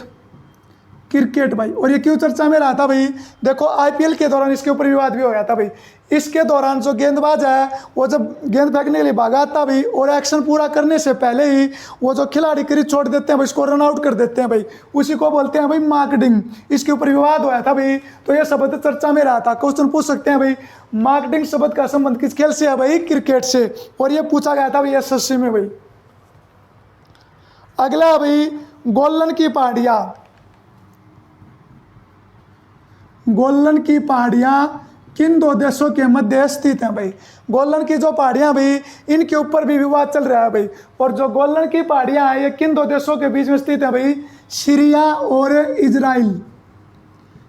भाई। और ये क्यों चर्चा में रहा था भाई? देखो आईपीएल के दौरान इसके ऊपर विवाद भी हो गया था भाई। इसके दौरान जो गेंदबाज है वो जब गेंद फेंकने के लिए भागा था भाई, और एक्शन पूरा करने से पहले ही वो जो खिलाड़ी क्रीज छोड़ देते हैं भाई, इसको रन आउट कर देते हैं भाई, उसी को बोलते हैं भाई मार्केटिंग। इसके ऊपर विवाद हुआ था भाई, तो ये शब्द चर्चा में रहा था। क्वेश्चन पूछ सकते हैं भाई, मार्केटिंग शब्द का संबंध किस खेल से है भाई? क्रिकेट से। और ये पूछा गया था भाई एसएससी में भाई। अगला है भाई गोलन की पहाड़ियाँ। गोलन की पहाड़ियाँ किन 2 देशों के मध्य स्थित हैं भाई? गोलन की जो पहाड़ियाँ भाई, इनके ऊपर भी विवाद चल रहा है भाई। और जो गोलन की पहाड़ियाँ हैं ये किन 2 देशों के बीच में स्थित है भाई? सीरिया और इजराइल।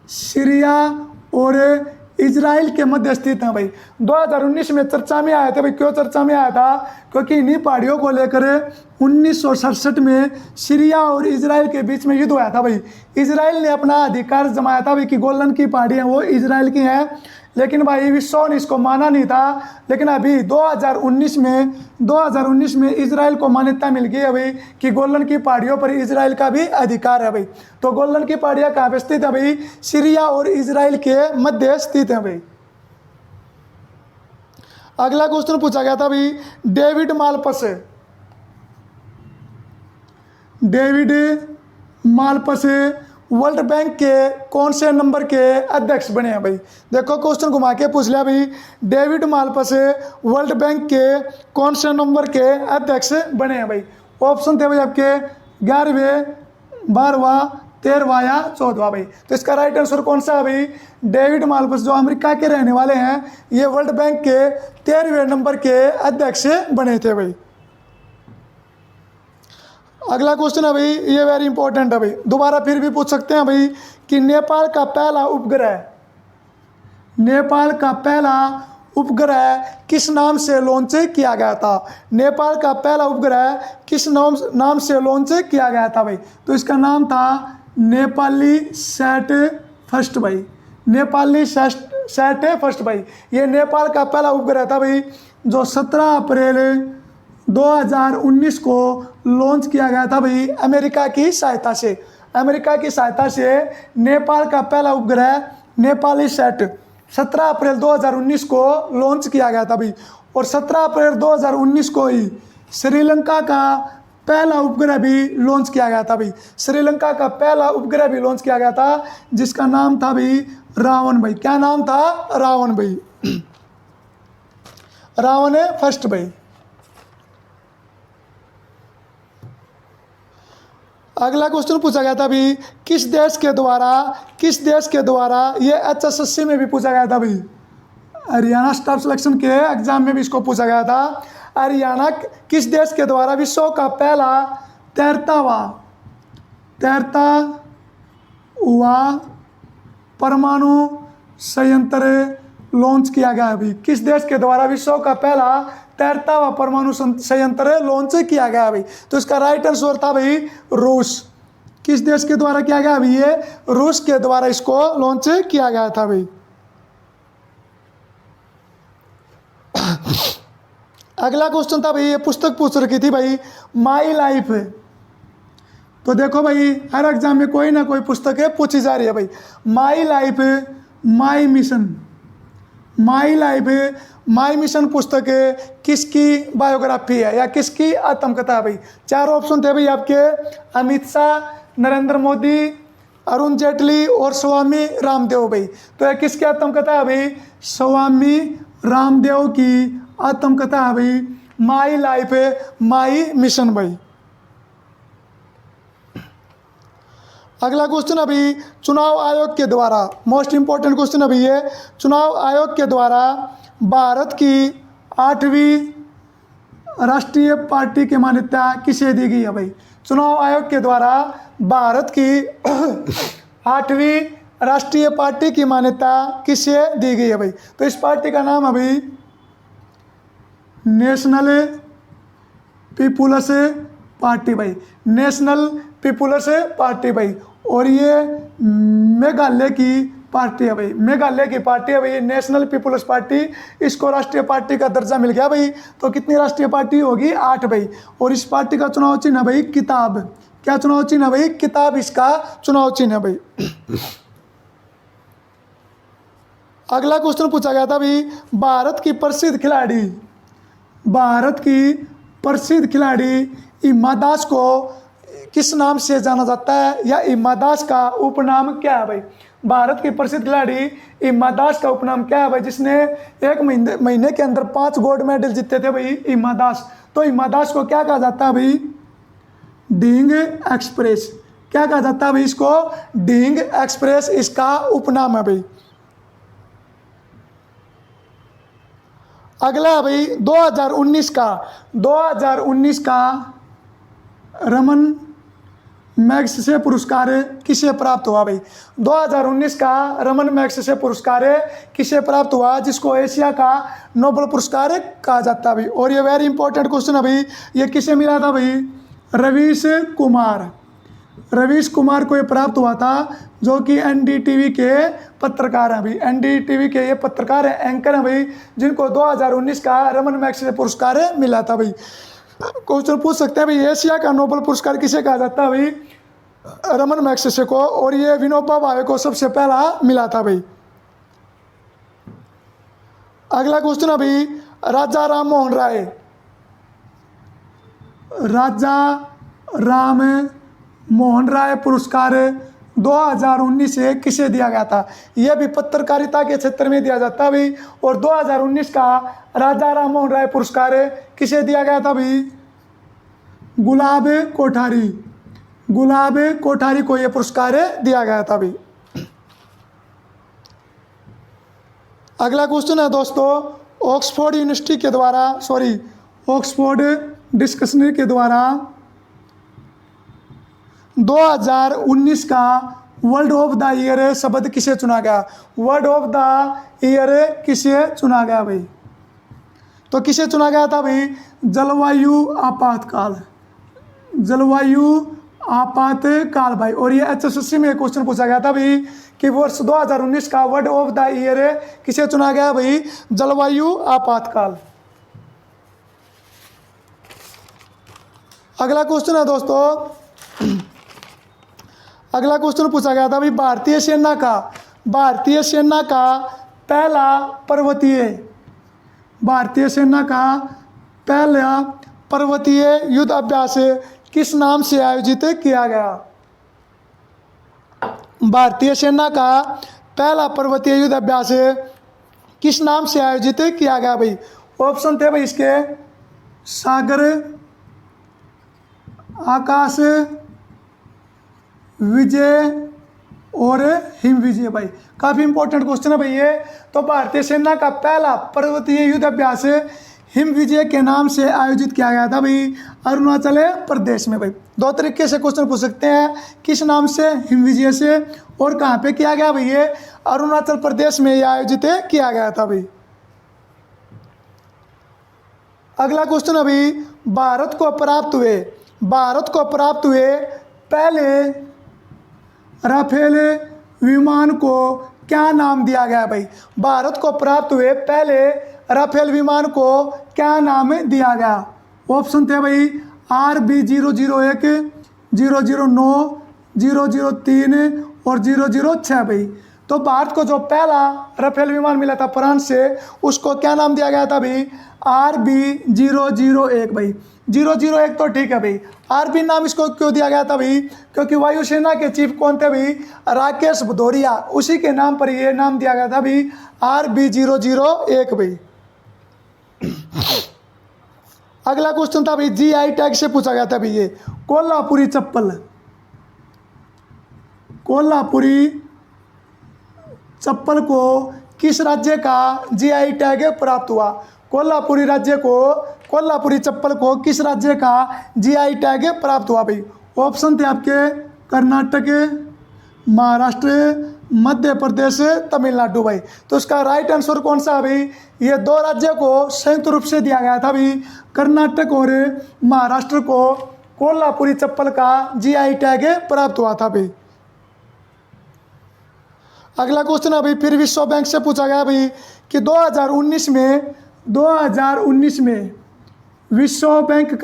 सीरिया और इजराइल के मध्य स्थित हैं भाई। 2019 में चर्चा में आया था भाई। क्यों चर्चा में आया था? क्योंकि इन्हीं पहाड़ियों को लेकर 1967 में सीरिया और इजराइल के बीच में युद्ध हुआ था भाई। इजराइल ने अपना अधिकार जमाया था भाई कि गोलन की पहाड़ियाँ वो इजराइल की हैं, लेकिन भाई विश्व ने इसको माना नहीं था। लेकिन अभी 2019 में इजराइल को मान्यता मिल गई है भाई कि गोलन की पहाड़ियों पर इजराइल का भी अधिकार है भाई। तो गोलन की पहाड़ियाँ कहाँ पे स्थित है भाई? सीरिया और इजराइल के मध्य स्थित है भाई। अगला क्वेश्चन पूछा गया था भाई, डेविड मालपस वर्ल्ड बैंक के कौन से नंबर के अध्यक्ष बने हैं भाई? देखो क्वेश्चन घुमा के पूछ लिया भाई, डेविड मालपस वर्ल्ड बैंक के कौन से नंबर के अध्यक्ष बने हैं भाई? ऑप्शन थे भाई आपके 11वें, 12वां, 13वां या 14वां भाई। तो इसका राइट आंसर कौन सा है भाई? डेविड मालपस जो अमेरिका के रहने वाले हैं, ये वर्ल्ड बैंक के 13वें नंबर के अध्यक्ष बने थे भाई। अगला क्वेश्चन है भाई, ये वेरी इंपॉर्टेंट है भाई, दोबारा फिर भी पूछ सकते हैं भाई कि नेपाल का पहला उपग्रह किस नाम से लॉन्च किया गया था? नेपाल का पहला उपग्रह किस नाम से लॉन्च किया गया था भाई? तो इसका नाम था नेपाली सैट फर्स्ट भाई। नेपाली सैट फर्स्ट भाई। ये नेपाल का पहला उपग्रह था भाई, जो 17 अप्रैल 2019 को लॉन्च किया गया था भाई अमेरिका की सहायता से। नेपाल का पहला उपग्रह नेपाली सैट 17 अप्रैल 2019 को लॉन्च किया गया था भाई। और 17 अप्रैल 2019 को ही श्रीलंका का पहला उपग्रह भी लॉन्च किया गया था भाई। श्रीलंका का पहला उपग्रह भी लॉन्च किया गया था, जिसका नाम था भाई रावण भाई। क्या नाम था? रावण भाई। रावण फर्स्ट भाई। अगला क्वेश्चन पूछा गया था भाई, किस देश के द्वारा ये HSSC में भी पूछा गया था भाई, हरियाणा स्टाफ सिलेक्शन के एग्जाम में भी इसको पूछा गया था। हरियाणा किस देश के द्वारा विश्व का पहला तैरता हुआ परमाणु संयंत्र लॉन्च किया गया है भाई? किस देश के द्वारा विश्व का पहला तैरता हुआ परमाणु संयंत्र लॉन्च किया गया भाई? तो इसका राइट आंसर था भाई रूस। किस देश के द्वारा किया गया भाई? ये रूस के द्वारा इसको लॉन्च किया गया था भाई। अगला क्वेश्चन था भाई, ये पुस्तक पूछ रखी थी भाई, माई लाइफ। तो देखो भाई हर एग्जाम में कोई ना कोई पुस्तक है पूछी जा रही है भाई। माई लाइफ माई मिशन पुस्तक किसकी बायोग्राफी है या किसकी आत्मकथा है भाई? 4 ऑप्शन थे भाई आपके, अमित शाह, नरेंद्र मोदी, अरुण जेटली और स्वामी रामदेव भाई। तो ये किसकी आत्मकथा है भाई? स्वामी रामदेव की आत्मकथा है भाई माई लाइफ माई मिशन भाई। अगला क्वेश्चन अभी, चुनाव आयोग के द्वारा, मोस्ट इंपॉर्टेंट क्वेश्चन अभी ये, चुनाव आयोग के द्वारा भारत की 8वीं राष्ट्रीय पार्टी की मान्यता किसे दी गई है भाई? चुनाव आयोग के द्वारा भारत की 8वीं राष्ट्रीय पार्टी की मान्यता किसे दी गई है भाई? तो इस पार्टी का नाम अभी नेशनल पीपुल्स पार्टी भाई। नेशनल पीपुल्स पार्टी भाई। और ये मेघालय की पार्टी है भाई। मेघालय की पार्टी है भाई नेशनल पीपुल्स पार्टी। इसको राष्ट्रीय पार्टी का दर्जा मिल गया भाई। तो कितनी राष्ट्रीय पार्टी होगी? 8 भाई। और इस पार्टी का चुनाव चिन्ह है भाई किताब। क्या चुनाव चिन्ह है भाई? किताब इसका चुनाव चिन्ह है भाई। अगला क्वेश्चन पूछा गया था भाई, भारत की प्रसिद्ध खिलाड़ी हिमा दास को किस नाम से जाना जाता है या हिमा दास का उपनाम क्या है भाई? भारत की प्रसिद्ध खिलाड़ी हिमा दास का उपनाम क्या है भाई, जिसने एक महीने के अंदर 5 गोल्ड मेडल जीते थे भाई हिमा दास। तो हिमा दास को क्या कहा जाता है भाई? डीइंग एक्सप्रेस। क्या कहा जाता है भाई इसको? डीइंग एक्सप्रेस इसका उपनाम है भाई। अगला है भाई 2019 का रमन मैग्सेसे पुरस्कार किसे प्राप्त हुआ भाई? 2019 का रमन मैग्सेसे पुरस्कार किसे प्राप्त हुआ, जिसको एशिया का नोबेल पुरस्कार कहा जाता है भाई? और ये वेरी इंपॉर्टेंट क्वेश्चन है भाई, ये किसे मिला था भाई? रवीश कुमार, रवीश कुमार को ये प्राप्त हुआ था, जो कि एनडीटीवी के पत्रकार हैं भाई। एनडीटीवी के ये पत्रकार हैं, एंकर हैं भाई, जिनको 2019 का रमन मैग्सेसे पुरस्कार मिला था भाई। क्वेश्चन पूछ सकते हैं भाई, एशिया का नोबेल पुरस्कार किसे कहा जाता है भाई? रमन मैग्सेसे को, और ये विनोबा भावे को सबसे पहला मिला था भाई। अगला क्वेश्चन है भाई, राजा राम मोहन राय, राजा राम मोहन राय पुरस्कार 2019 से किसे दिया गया था? यह भी पत्रकारिता के क्षेत्र में दिया जाता है भाई। और 2019 का राजा राम मोहन राय पुरस्कार किसे दिया गया था भाई? गुलाब कोठारी, गुलाब कोठारी को यह पुरस्कार दिया गया था भाई। अगला क्वेश्चन है दोस्तों, ऑक्सफोर्ड यूनिवर्सिटी के द्वारा, ऑक्सफोर्ड डिक्शनरी के द्वारा 2019 का वर्ड ऑफ द ईयर शब्द किसे चुना गया? वर्ड ऑफ द ईयर किसे चुना गया भाई? तो किसे चुना गया था भाई? जलवायु आपातकाल, जलवायु आपातकाल भाई। और ये एचएसएससी में क्वेश्चन पूछा गया था भाई कि वर्ष 2019 का वर्ड ऑफ द ईयर किसे चुना गया भाई? जलवायु आपातकाल। अगला क्वेश्चन है दोस्तों, अगला क्वेश्चन पूछा गया था भाई, भारतीय सेना का पहला पर्वतीय, भारतीय सेना का पहला पर्वतीय युद्ध अभ्यास किस नाम से आयोजित किया गया? भारतीय सेना का पहला पर्वतीय युद्ध अभ्यास किस नाम से आयोजित किया गया भाई? ऑप्शन थे भाई इसके, सागर, आकाश विजय और हिम विजय भाई। काफ़ी इंपॉर्टेंट क्वेश्चन है भाई ये। तो भारतीय सेना का पहला पर्वतीय युद्ध अभ्यास हिम विजय के नाम से आयोजित किया गया था भाई अरुणाचल प्रदेश में भाई। दो तरीके से क्वेश्चन पूछ सकते हैं, किस नाम से? हिम विजय से। और कहाँ पे किया गया भाई? ये अरुणाचल प्रदेश में ये आयोजित किया गया था भाई। अगला क्वेश्चन है भाई, भारत को प्राप्त हुए पहले राफेल विमान को क्या नाम दिया गया भाई? भारत को प्राप्त हुए पहले राफेल विमान को क्या नाम दिया गया? ऑप्शन थे भाई RB001, 009, 003 और 006 भाई। तो भारत को जो पहला राफेल विमान मिला था फ्रांस से, उसको क्या नाम दिया गया था भाई? RB001 भाई। 001 तो ठीक है भाई, RB नाम इसको क्यों दिया गया था भाई? क्योंकि वायुसेना के चीफ कौन थे भाई? राकेश भदौरिया, उसी के नाम पर ये नाम दिया गया था भाई RB001 भाई। अगला क्वेश्चन था भाई, GI टैग से पूछा गया था भाई ये, कोल्हापुरी चप्पल, कोल्हापुरी चप्पल को किस राज्य का GI टैग प्राप्त हुआ? कोल्हापुरी चप्पल को किस राज्य का GI टैग प्राप्त हुआ भाई? ऑप्शन थे आपके, कर्नाटक, महाराष्ट्र, मध्य प्रदेश, तमिलनाडु भाई। तो इसका राइट आंसर कौन सा है भाई? ये दो राज्यों को संयुक्त रूप से दिया गया था भाई, कर्नाटक और महाराष्ट्र को कोल्हापुरी चप्पल का GI टैग प्राप्त हुआ था भाई। अगला क्वेश्चन है भाई, फिर विश्व बैंक से पूछा गया भाई कि 2019 में विश्व बैंक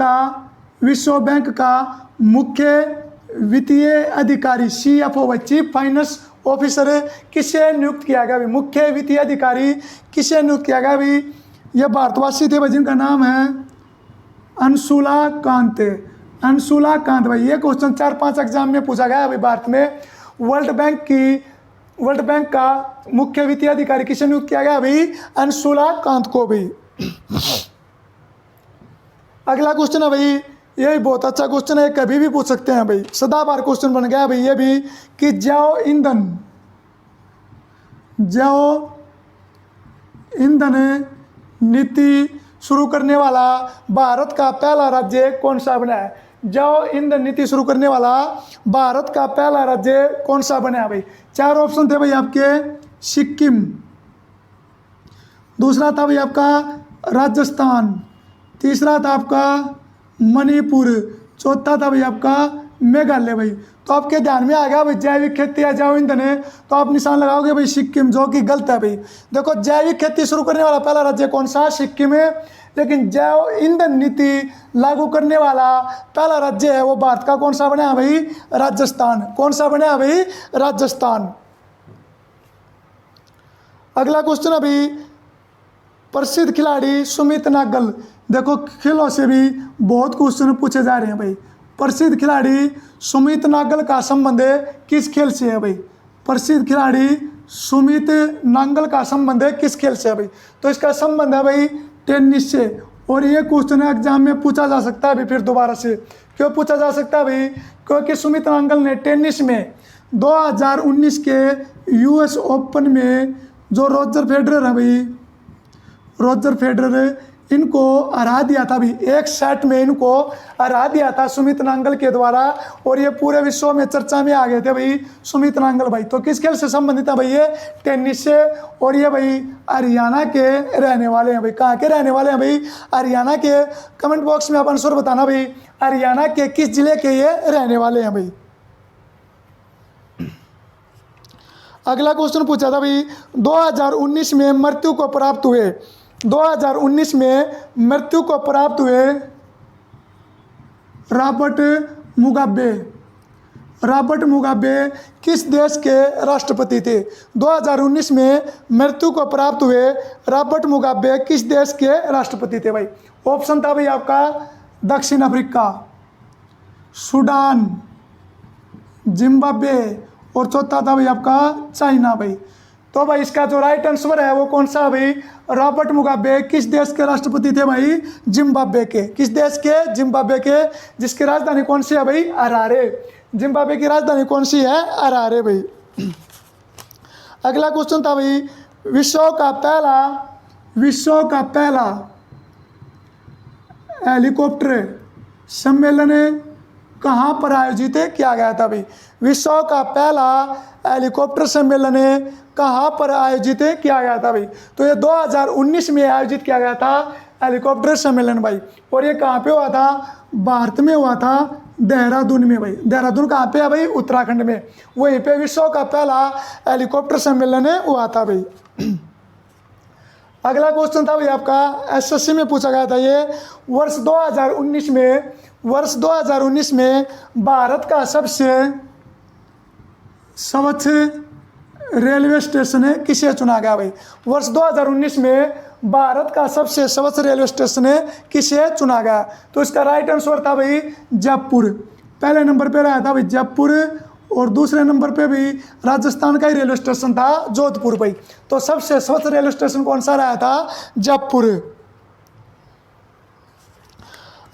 का मुख्य वित्तीय अधिकारी CFO भाई, चीफ फाइनेंस ऑफिसर किसे नियुक्त किया गया भाई? मुख्य वित्तीय अधिकारी किसे नियुक्त किया गया भाई? यह भारतवासी थे भाई, जिनका नाम है अंशुला कांत भाई। ये क्वेश्चन 4-5 एग्जाम में पूछा गया है भाई भारत में। वर्ल्ड बैंक का मुख्य वित्तीय अधिकारी किसे नियुक्त किया गया भाई? अंशुला कांत को भी। अगला क्वेश्चन है भाई, ये भी बहुत अच्छा क्वेश्चन है, कभी भी पूछ सकते हैं भाई, सदाबहार क्वेश्चन बन गया भाई ये भी, कि जैव ईंधन नीति शुरू करने वाला भारत का पहला राज्य कौन सा बना है? जैव ईंधन नीति शुरू करने वाला भारत का पहला राज्य कौन सा बना भाई? 4 ऑप्शन थे भाई आपके, सिक्किम, दूसरा था भाई आपका राजस्थान, तीसरा था आपका मणिपुर, चौथा था भाई आपका मेघालय भाई। तो आपके ध्यान में आ गया भाई जैविक खेती या जैव ईंधन है, तो आप निशान लगाओगे भाई सिक्किम, जो कि गलत है भाई। देखो जैविक खेती शुरू करने वाला पहला राज्य कौन सा? सिक्किम है। लेकिन जैव ईंधन नीति लागू करने वाला पहला राज्य है वो भारत का कौन सा बना है भाई? राजस्थान। कौन सा बना है भाई? राजस्थान। अगला क्वेश्चन अभी, प्रसिद्ध खिलाड़ी सुमित नागल। देखो खेलों से भी बहुत क्वेश्चन पूछे जा रहे हैं भाई। प्रसिद्ध खिलाड़ी सुमित नागल का संबंध किस खेल से है भाई? प्रसिद्ध खिलाड़ी सुमित नागल का संबंध किस खेल से है भाई? तो इसका संबंध है भाई टेनिस से। और ये क्वेश्चन एग्जाम में पूछा जा सकता है भाई फिर दोबारा से। क्यों पूछा जा सकता है भाई? क्योंकि सुमित नागल ने टेनिस में 2019 के यूएस ओपन में जो रोजर फेडरर है भाई, रोजर फेडरर इनको हरा दिया था भाई, एक सेट में इनको हरा दिया था सुमित नागल के द्वारा। और ये पूरे विश्व में चर्चा में आ गए थे भाई सुमित नागल भाई। तो किस खेल से संबंधित है भाई? ये टेनिस से। और ये भाई हरियाणा के रहने वाले हैं भाई। कहाँ के रहने वाले हैं भाई? हरियाणा के। कमेंट बॉक्स में आप आंसर बताना भाई, हरियाणा के किस जिले के ये रहने वाले हैं भाई। अगला क्वेश्चन पूछा था भाई, 2019 में मृत्यु को प्राप्त हुए, 2019 में मृत्यु को प्राप्त हुए रॉबर्ट मुगाबे, रॉबर्ट मुगाबे किस देश के राष्ट्रपति थे? 2019 में मृत्यु को प्राप्त हुए रॉबर्ट मुगाबे किस देश के राष्ट्रपति थे भाई? ऑप्शन था भाई आपका दक्षिण अफ्रीका, सूडान, जिम्बाब्वे और चौथा था भाई आपका चाइना भाई। तो भाई इसका जो राइट आंसर है वो कौन सा भाई? रॉबर्ट मुगाबे किस देश के राष्ट्रपति थे भाई? जिम्बाब्वे के। किस देश के? जिम्बाब्वे के। जिसकी राजधानी कौन सी है भाई? हरारे। जिम्बाब्वे की राजधानी कौन सी है? हरारे भाई। अगला क्वेश्चन था भाई, विश्व का पहला हेलीकॉप्टर सम्मेलन कहाँ पर आयोजित किया गया था भाई? विश्व का पहला हेलीकॉप्टर सम्मेलन कहाँ पर आयोजित किया गया था भाई? तो ये 2019 में आयोजित किया गया था हेलीकॉप्टर सम्मेलन भाई। और ये कहाँ पे हुआ था? भारत में हुआ था, देहरादून में भाई। देहरादून कहाँ पे है भाई? उत्तराखंड में। वहीं पे विश्व का पहला हेलीकॉप्टर सम्मेलन हुआ था भाई। अगला क्वेश्चन था भाई आपका, एसएससी में पूछा गया था ये, वर्ष 2019 में भारत का सबसे स्वच्छ रेलवे स्टेशन किसे चुना गया भाई? वर्ष 2019 में भारत का सबसे स्वच्छ रेलवे स्टेशन किसे चुना गया? तो इसका राइट आंसर था भाई जयपुर। पहले नंबर पे रहा था भाई जयपुर, और दूसरे नंबर पे भी राजस्थान का ही रेलवे स्टेशन था जोधपुर भाई। तो सबसे स्वच्छ रेलवे स्टेशन कौन सा रहा था? जयपुर।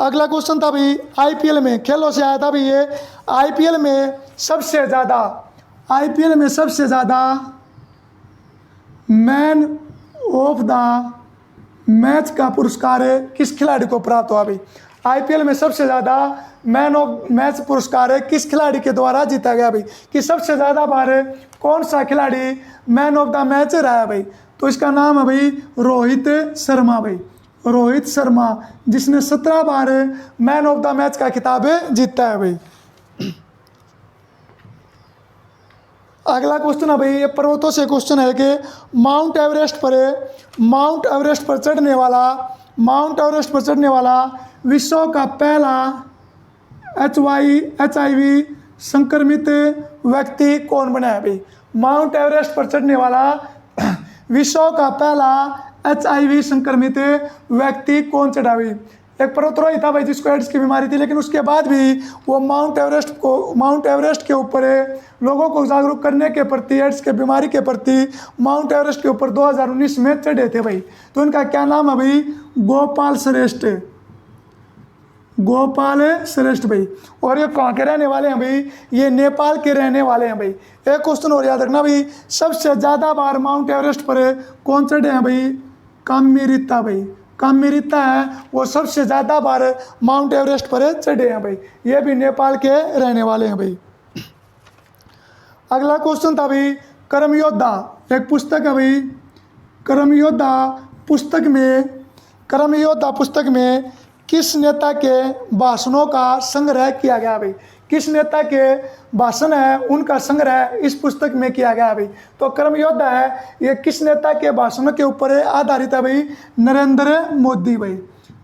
अगला क्वेश्चन था भाई, आईपीएल में, खेलों से आया था भाई ये, आईपीएल में सबसे ज़्यादा मैन ऑफ द मैच का पुरस्कार किस खिलाड़ी को प्राप्त हुआ भाई? आईपीएल में सबसे ज़्यादा मैन ऑफ मैच पुरस्कार किस खिलाड़ी के द्वारा जीता गया भाई? कि सबसे ज़्यादा बार कौन सा खिलाड़ी मैन ऑफ द मैच रहा है भाई? तो इसका नाम है भाई रोहित शर्मा भाई। रोहित शर्मा, जिसने 17 बार मैन ऑफ द मैच का खिताब जीता है भाई। अगला क्वेश्चन है भाई, ये पर्वतों से क्वेश्चन है कि माउंट एवरेस्ट पर चढ़ने वाला विश्व का पहला HIV संक्रमित व्यक्ति कौन बना है भाई? माउंट एवरेस्ट पर चढ़ने वाला विश्व का पहला HIV संक्रमित व्यक्ति कौन चढ़ा भाई? एक पर्वतारोही था भाई जिसको एड्स की बीमारी थी, लेकिन उसके बाद भी वो माउंट एवरेस्ट के ऊपर लोगों को जागरूक करने के प्रति, एड्स के बीमारी के प्रति माउंट एवरेस्ट के ऊपर 2019 में चढ़े थे भाई। तो इनका क्या नाम है भाई? गोपाल श्रेष्ठ भाई। और ये कहाँ के रहने वाले हैं भाई? ये नेपाल के रहने वाले हैं भाई। एक क्वेश्चन और याद रखना भाई, सबसे ज़्यादा बार माउंट एवरेस्ट पर कौन चढ़े हैं भाई? काम्यरिता भाई। कामिरिता है वो सबसे ज़्यादा बार माउंट एवरेस्ट पर चढ़े हैं भाई। ये भी नेपाल के रहने वाले हैं भाई। अगला क्वेश्चन था भाई कर्म योद्धा, एक पुस्तक है भाई। कर्म योद्धा पुस्तक में किस नेता के भाषणों का संग्रह किया गया भाई? किस नेता के भाषण है उनका संग्रह इस पुस्तक में किया गया भाई। तो कर्म योद्धा है ये किस नेता के भाषणों के ऊपर आधारित है भाई? नरेंद्र मोदी भाई।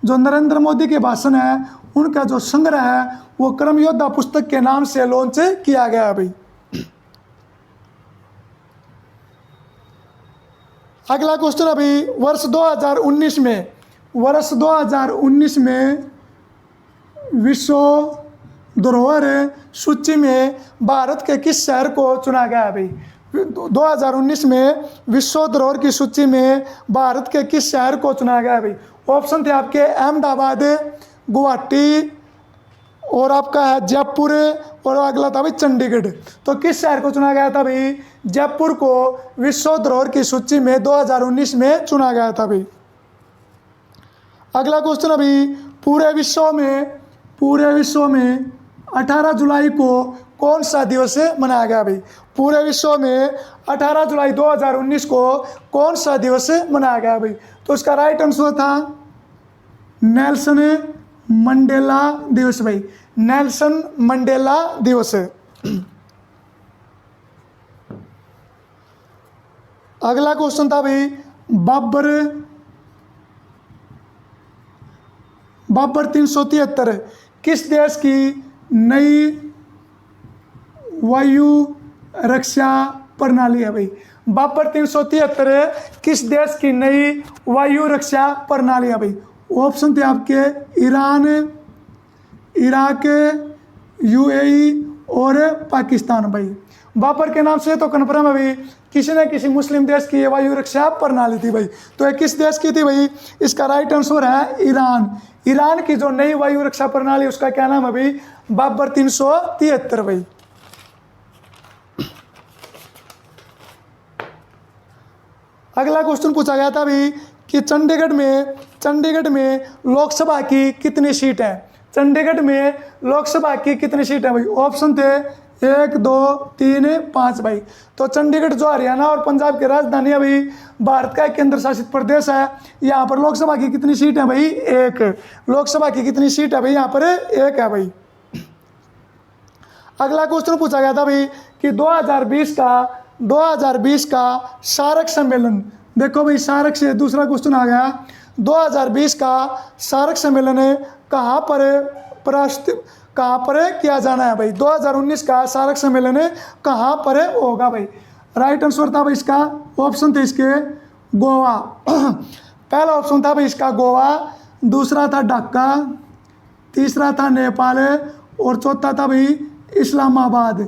जो नरेंद्र मोदी के भाषण है उनका जो संग्रह है वो कर्म योद्धा पुस्तक के नाम से लॉन्च किया गया भाई। अगला क्वेश्चन अभी वर्ष 2019 में विश्व धरोहर सूची में भारत के किस शहर को चुना गया है भाई? 2019 में विश्व धरोहर की सूची में भारत के किस शहर को चुना गया है भाई? ऑप्शन थे आपके अहमदाबाद, गुवाहाटी और आपका है जयपुर और अगला था भाई चंडीगढ़। तो किस शहर को चुना गया था भाई? जयपुर को विश्व धरोहर की सूची में 2019 में चुना गया था भाई। अगला क्वेश्चन अभी पूरे विश्व में 18 जुलाई को कौन सा दिवस मनाया गया भाई? पूरे विश्व में 18 जुलाई 2019 को कौन सा दिवस मनाया गया भाई? तो इसका राइट आंसर था नेल्सन मंडेला दिवस भाई। नेल्सन मंडेला दिवस। अगला क्वेश्चन था भाई बाबर 373 किस देश की नई वायु रक्षा प्रणाली है भाई? बाबर 373 किस देश की नई वायु रक्षा प्रणाली है भाई? ऑप्शन थे आपके ईरान, इराक, यूएई और पाकिस्तान भाई। बाबर के नाम से तो कन्फर्म है भाई किसी न किसी मुस्लिम देश की ये वायु रक्षा प्रणाली थी भाई। तो ये किस देश की थी भाई? इसका राइट आंसर है ईरान। ईरान की जो नई वायु रक्षा प्रणाली उसका क्या नाम है भाई? बाबर 373 भाई। अगला क्वेश्चन पूछा गया था भाई कि चंडीगढ़ में लोकसभा की कितनी सीट है? चंडीगढ़ में लोकसभा की कितनी सीट है भाई? ऑप्शन थे 1, 2, 3, 5 भाई। तो चंडीगढ़ जो हरियाणा और पंजाब की राजधानी है भाई, भारत का एक केंद्र शासित प्रदेश है। यहाँ पर लोकसभा की कितनी सीट है भाई? 1। लोकसभा की कितनी सीट है भाई? यहाँ पर 1 है भाई। अगला क्वेश्चन पूछा गया था भाई कि 2020 का सार्क सम्मेलन, देखो भाई सार्क से दूसरा क्वेश्चन आ गया। 2020 का सार्क सम्मेलन कहाँ पर किया जाना है भाई? 2019 का सार्क सम्मेलन कहाँ पर होगा भाई? राइट आंसर था भाई इसका, ऑप्शन थे इसके गोवा। पहला ऑप्शन था भाई इसका गोवा, दूसरा था ढाका, तीसरा था नेपाल और चौथा था भाई इस्लामाबाद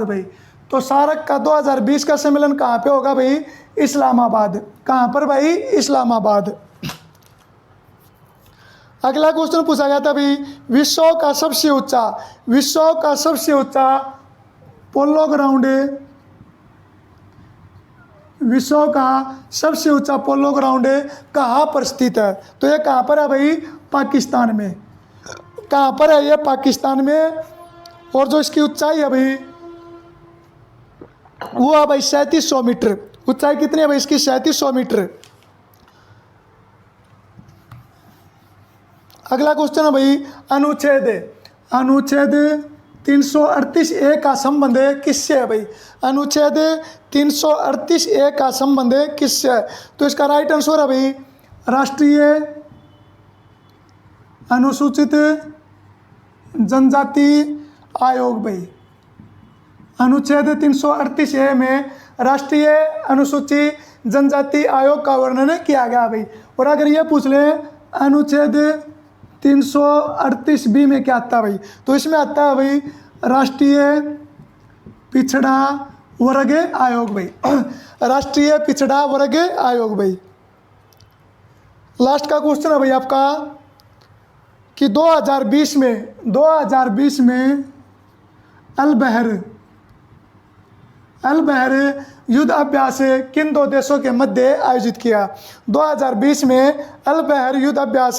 भाई। तो सार्क का 2020 का सम्मेलन कहाँ पे होगा भाई? इस्लामाबाद। कहाँ पर भाई? इस्लामाबाद। अगला क्वेश्चन पूछा गया था भाई विश्व का सबसे ऊंचा पोलो ग्राउंड, विश्व का सबसे ऊंचा पोलो ग्राउंड कहाँ पर स्थित है? तो ये कहाँ पर है भाई? पाकिस्तान में। कहाँ पर है ये? पाकिस्तान में। और जो इसकी ऊंचाई है भाई वो है भाई 3700 मीटर। ऊंचाई कितनी है भाई इसकी? 3700 मीटर। अगला क्वेश्चन है भाई अनुच्छेद 338A का संबंध किससे है भाई? अनुच्छेद 338A का संबंध किससे है? तो इसका राइट आंसर है भाई राष्ट्रीय अनुसूचित जनजाति आयोग भाई। अनुच्छेद 338A में राष्ट्रीय अनुसूचित जनजाति आयोग का वर्णन किया गया भाई। और अगर ये पूछ ले अनुच्छेद 338B में क्या आता है भाई? तो इसमें आता है भाई राष्ट्रीय पिछड़ा वर्ग आयोग भाई। राष्ट्रीय पिछड़ा वर्ग आयोग भाई। लास्ट का क्वेश्चन है भाई आपका कि 2020 में अल बहर युद्ध अभ्यास किन दो देशों के मध्य आयोजित किया? 2020 में अल बहर युद्ध अभ्यास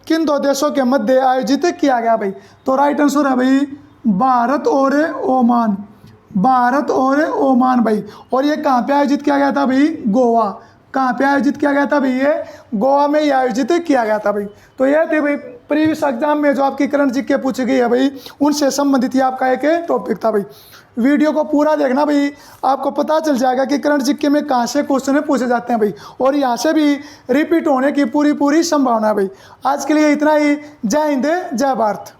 किन दो देशों के मध्य आयोजित किया गया भाई? तो राइट आंसर है भाई भारत और ओमान। भारत और ओमान भाई। और ये कहाँ पे आयोजित किया गया था भाई? गोवा। कहाँ पे आयोजित किया गया था भाई? ये गोवा में ही आयोजित किया गया था भाई। तो ये थे भाई प्रीवियस एग्जाम में जो आपकी करंट जीके पूछी गई है भाई, उनसे संबंधित ही आपका एक टॉपिक था भाई। वीडियो को पूरा देखना भाई, आपको पता चल जाएगा कि करंट जीके में कहाँ से क्वेश्चन पूछे जाते हैं भाई, और यहाँ से भी रिपीट होने की पूरी संभावना है भाई। आज के लिए इतना ही। जय हिंद, जय भारत।